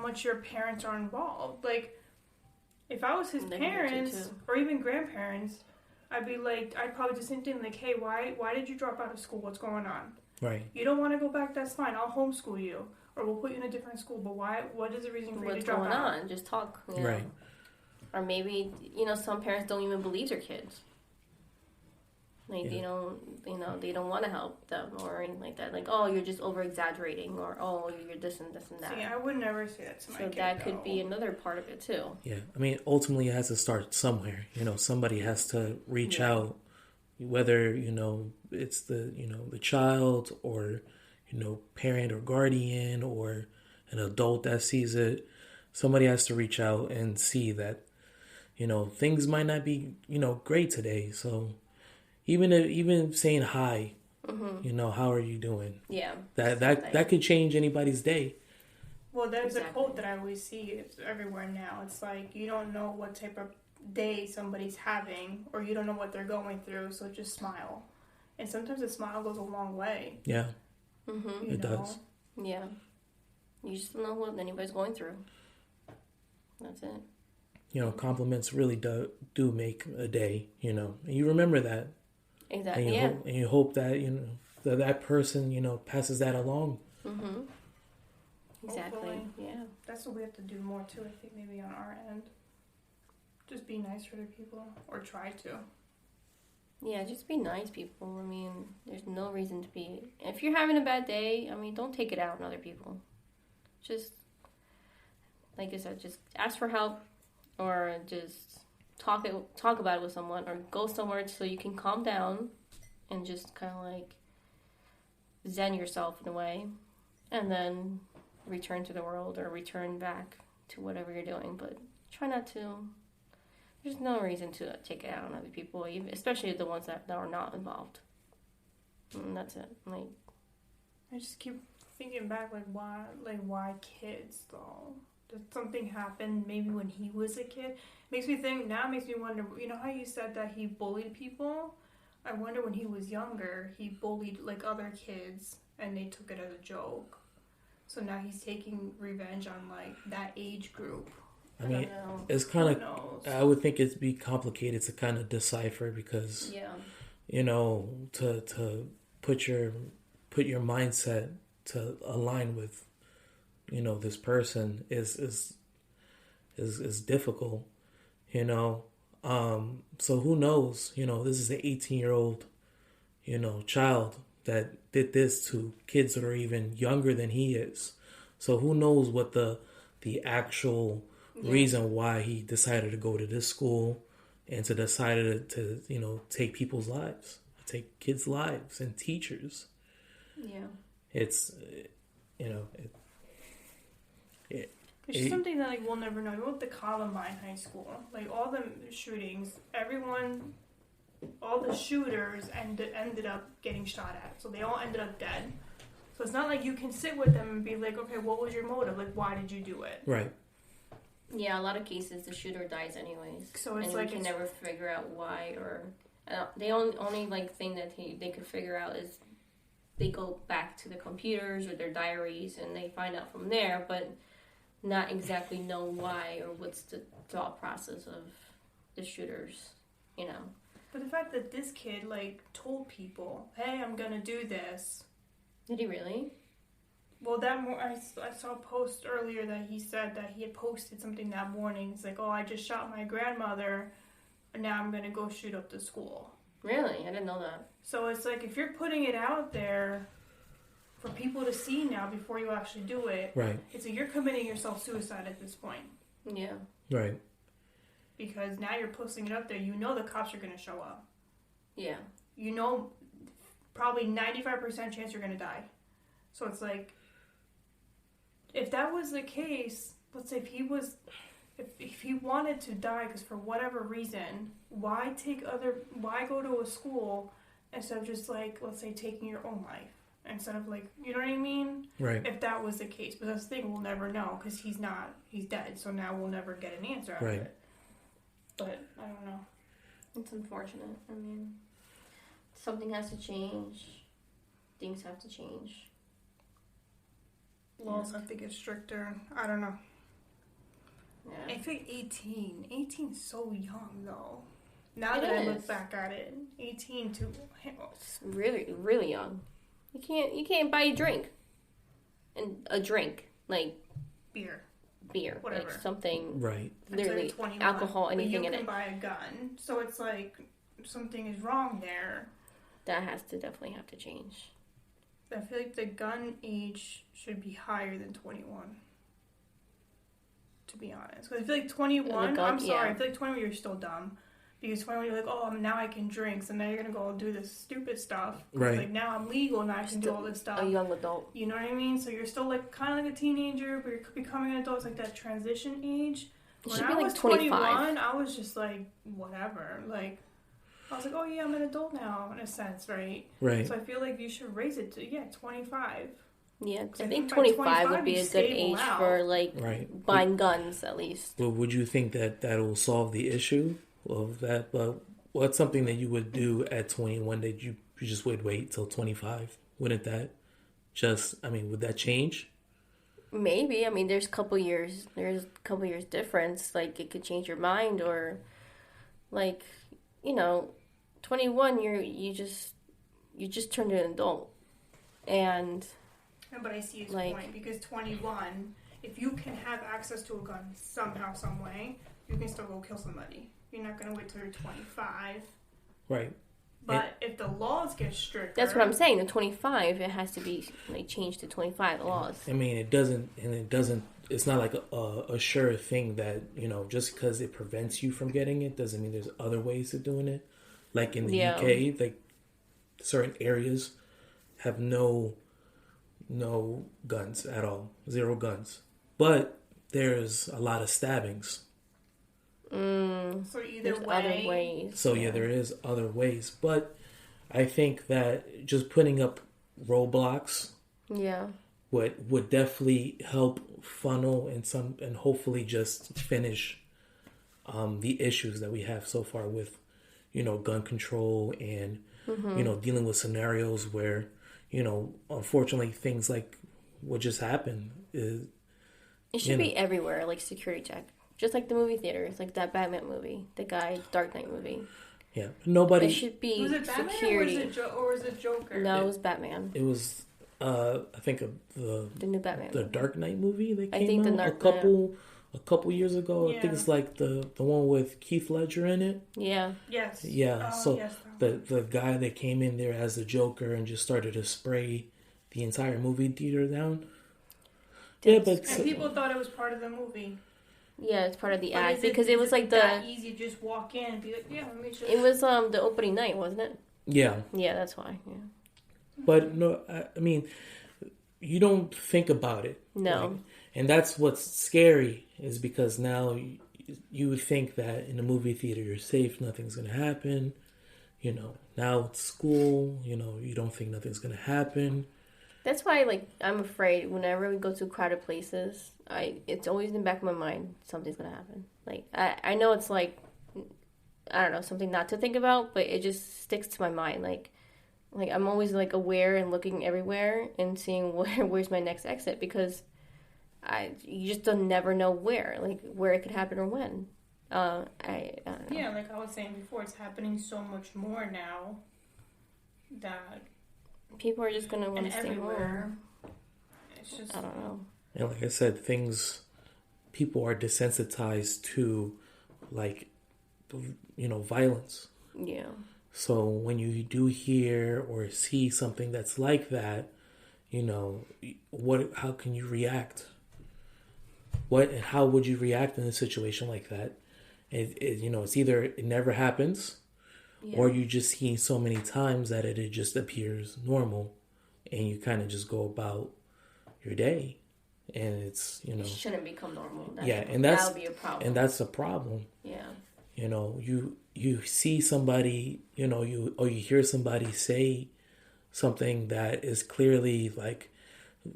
much your parents are involved. Like, if I was his parents or even grandparents, I'd probably do the same thing. Like, hey, why did you drop out of school? What's going on? Right. You don't want to go back? That's fine. I'll homeschool you. Or we'll put you in a different school, but why? What is the reason for you to drop out? What's going on? Just talk, you know? Right. Or maybe, you know, some parents don't even believe their kids. Like, they don't, you know, they don't want to help them or anything like that. Like, oh, you're just over-exaggerating or, oh, you're this and this and that. See, I would never say that to my kid, So that could be another part of it, too. Yeah. I mean, ultimately, it has to start somewhere. You know, somebody has to reach out, whether, you know, it's the child or... you know, parent or guardian or an adult that sees it. Somebody has to reach out and see that, you know, things might not be, you know, great today. So even saying hi, you know, how are you doing? Yeah. That could change anybody's day. Well, there's a quote that I always see. It's everywhere now. It's like, you don't know what type of day somebody's having or you don't know what they're going through. So just smile. And sometimes a smile goes a long way. Yeah. Mm-hmm. It does. Yeah. You just don't know what anybody's going through. That's it. You know, compliments really do make a day, you know. And you remember that. Exactly, and you hope that, you know, that person, you know, passes that along. Mm-hmm. Exactly, hopefully. Yeah. That's what we have to do more, too, I think, maybe on our end. Just be nice for the people, or try to. Yeah, just be nice, people. I mean, there's no reason to be... If you're having a bad day, I mean, don't take it out on other people. Just, like I said, just ask for help or just talk about it with someone or go somewhere so you can calm down and just kind of like zen yourself in a way and then return to the world or return back to whatever you're doing. But try not to... There's no reason to take it out on other people, especially the ones that are not involved. And that's it. Like, I just keep thinking back, why kids though? Did something happen maybe when he was a kid? Makes me wonder. You know how you said that he bullied people? I wonder when he was younger, he bullied like other kids, and they took it as a joke. So now he's taking revenge on, like, that age group. I mean, it's kind of, I would think it'd be complicated to kind of decipher because, you know, to put your mindset to align with, you know, this person is difficult, you know. So who knows, you know, this is an 18-year-old, you know, child that did this to kids that are even younger than he is. So who knows what the actual reason why he decided to go to this school and to decided to, you know, take people's lives, take kids' lives and teachers. Yeah. It's, you know, it's just something that, like, we'll never know. With the Columbine High School, like, all the shootings, all the shooters ended up getting shot at. So they all ended up dead. So it's not like you can sit with them and be like, okay, what was your motive? Like, why did you do it? Right. Yeah, a lot of cases the shooter dies anyways. So it's like, you can never figure out why, or the only like thing that they could figure out is they go back to the computers or their diaries and they find out from there, but not exactly know why or what's the thought process of the shooters, you know. But the fact that this kid, like, told people, hey, I'm gonna do this. Did he really? Well, I saw a post earlier that he said that he had posted something that morning. He's like, oh, I just shot my grandmother, and now I'm gonna go shoot up the school. Really? I didn't know that. So it's like, if you're putting it out there for people to see now before you actually do it, right? It's like you're committing yourself suicide at this point. Yeah. Right. Because now you're posting it up there. You know the cops are going to show up. Yeah. You know probably 95% chance you're going to die. So it's like, if that was the case, let's say if he wanted to die because for whatever reason, why go to a school instead of just, like, let's say taking your own life? Instead of, like, you know what I mean? Right. If that was the case. But that's the thing, we'll never know because he's dead. So now we'll never get an answer out of it. But I don't know. It's unfortunate. I mean, something has to change. Things have to change. Laws have to get stricter. I don't know. Yeah. I think 18. 18 is so young, though. Now that I look back at it, 18 to it's really, really young. You can't buy a drink, and a drink like beer, whatever, like something right. Literally alcohol, anything in it. You can buy a gun, so it's like something is wrong there. That definitely have to change. I feel like the gun age should be higher than 21. To be honest, because I feel like 21. I'm sorry, I feel like 21 you're still dumb. Because 21 you're like, oh, now I can drink, so now you're gonna go do this stupid stuff. Right. Like now I'm legal, now I can do all this stuff. A young adult. You know what I mean? So you're still like kind of like a teenager, but you're becoming an adult. It's like that transition age. When I was 21, I was just like, whatever. Like, I was like, oh yeah, I'm an adult now, in a sense, right? Right. So I feel like you should raise it to 25. Yeah, I think 25 would be a good age for like buying guns at least. Well, would you think that will solve the issue of that? But what's something that you would do at 21 that you just would wait till 25? Wouldn't that would that change? Maybe. I mean, there's a couple years difference. Like, it could change your mind, or like, 21, you just turned an adult. And but I see his point, because 21, if you can have access to a gun somehow, some way, you can still go kill somebody. You're not going to wait till you're 25. Right. But if the laws get stricter... That's what I'm saying. The 25, it has to be changed to 25, the laws. I mean, it doesn't, it's not like a sure thing that, just because it prevents you from getting it doesn't mean there's other ways of doing it. Like in the UK, like certain areas have no guns at all. 0 guns. But there's a lot of stabbings. So either way. Other ways. So yeah, there is other ways. But I think that just putting up roadblocks would definitely help funnel and hopefully just finish the issues that we have so far with gun control and dealing with scenarios where unfortunately, things like what just happened is. It should be everywhere, like security check. Just like the movie theaters, like that Batman movie, the Dark Knight movie. Yeah, nobody. It should be was it Batman security. or was it Joker? No, it was Batman. It was, I think, the new Batman. The Dark Knight movie that I think came out a couple years ago. Yeah. I think it's like the one with Keith Ledger in it. Yeah. Yes. Yeah. The guy that came in there as the Joker and just started to spray the entire movie theater down. And people thought it was part of the movie. Yeah, it's part of the act because it was like that easy to just walk in and be like, yeah, let me just. It was the opening night, wasn't it? Yeah. Yeah, that's why. Yeah. But no, I mean, you don't think about it. No. And that's what's scary is because now you would think that in a movie theater you're safe, nothing's gonna happen. Now it's school. You don't think nothing's gonna happen. That's why, I'm afraid whenever we go to crowded places, it's always in the back of my mind, something's going to happen. I know it's I don't know, something not to think about, but it just sticks to my mind. I'm always, aware and looking everywhere and seeing where's my next exit because you just never know where it could happen or when. I don't know. Yeah, like I was saying before, it's happening so much more now that... People are just going to want to stay home. It's just... I don't know. And like I said, people are desensitized to, violence. Yeah. So when you do hear or see something that's like that, how can you react? How would you react in a situation like that? It's either it never happens, or you just see so many times that it just appears normal, and you kind of just go about your day, and it's it shouldn't become normal. That'll be a problem, and that's a problem. Yeah, you see somebody, you hear somebody say something that is clearly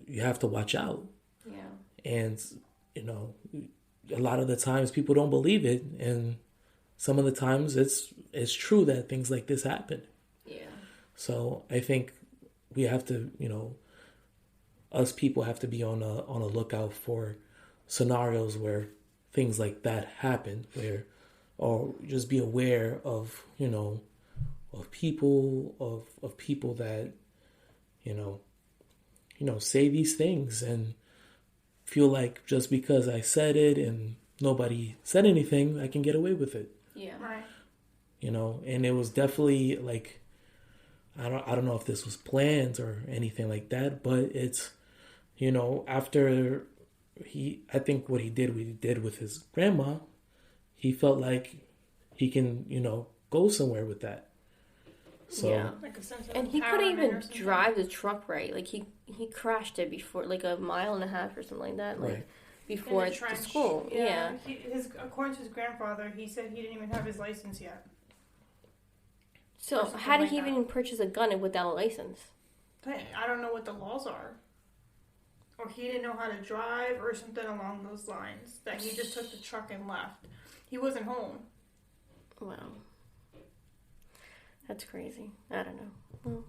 you have to watch out. Yeah, and a lot of the times people don't believe it, and some of the times it's true that things like this happen. Yeah. So I think we have to, us people have to be on a lookout for scenarios where things like that happen, or just be aware of, of people that, say these things and feel like just because I said it and nobody said anything, I can get away with it. Yeah. Right. And it was definitely I don't know if this was planned or anything like that, but it's, after I think what he did with his grandma, he felt like he can, go somewhere with that. So, yeah. And he couldn't even drive the truck right. He crashed it before, a mile and a half or something like that. Right. Before the school. Yeah. According to his grandfather, he said he didn't even have his license yet. So how did he even purchase a gun without a license? I don't know what the laws are. Or he didn't know how to drive or something along those lines. That he just took the truck and left. He wasn't home. Wow. That's crazy. I don't know. Well.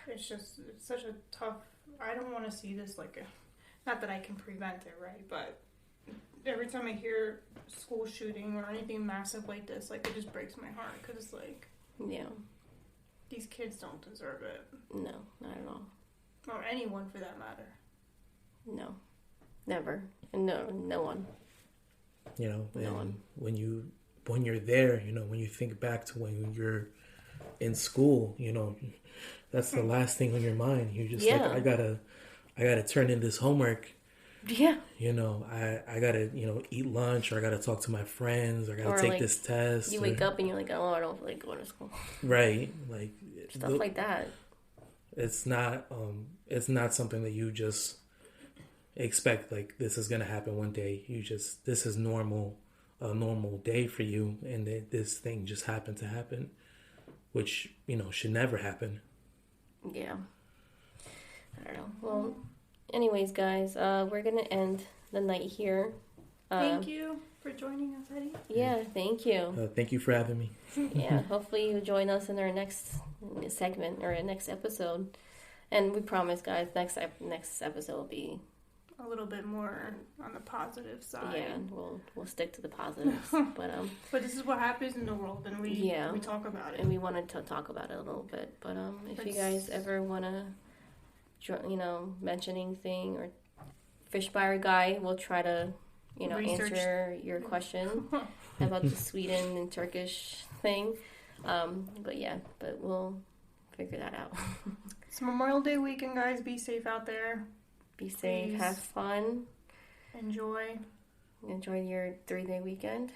It's such a tough... I don't want to see this not that I can prevent it, right? But every time I hear school shooting or anything massive like this, it just breaks my heart. Because it's yeah. These kids don't deserve it. No, not at all. Or anyone for that matter. No. Never. No one. No one. When you're there, when you think back to when you're in school, that's the last thing on your mind. You're just I gotta turn in this homework. Yeah. I gotta, eat lunch, or I gotta talk to my friends, or I gotta take this test. You wake up and you're like, oh, I don't feel like going to school. Right. Stuff like that. It's not something that you just expect, this is gonna happen one day. This is normal, a normal day for you, and this thing just happened to happen, which, should never happen. Yeah. I don't know. Well, anyways, guys, we're going to end the night here. Thank you. for joining us, Eddie. Yeah, thank you. Thank you for having me. Yeah, hopefully you'll join us in our next segment or next episode. And we promise, guys, next episode will be a little bit more on the positive side. Yeah, we'll stick to the positives. But this is what happens in the world, and we talk about it. And we wanted to talk about it a little bit. But if you guys ever want to, mention anything or fish buyer guy, we'll try to, answer your question about the Sweden and Turkish thing. But we'll figure that out. It's Memorial Day weekend, guys. Be safe out there. Be safe. Please. Have fun. Enjoy your 3-day weekend.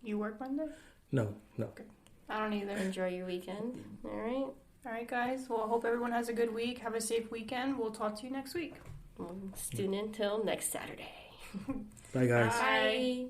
You work Monday? No. Okay. I don't either. Enjoy your weekend. All right, guys. Well, I hope everyone has a good week. Have a safe weekend. We'll talk to you next week. Tune in until next Saturday. Bye, guys. Bye.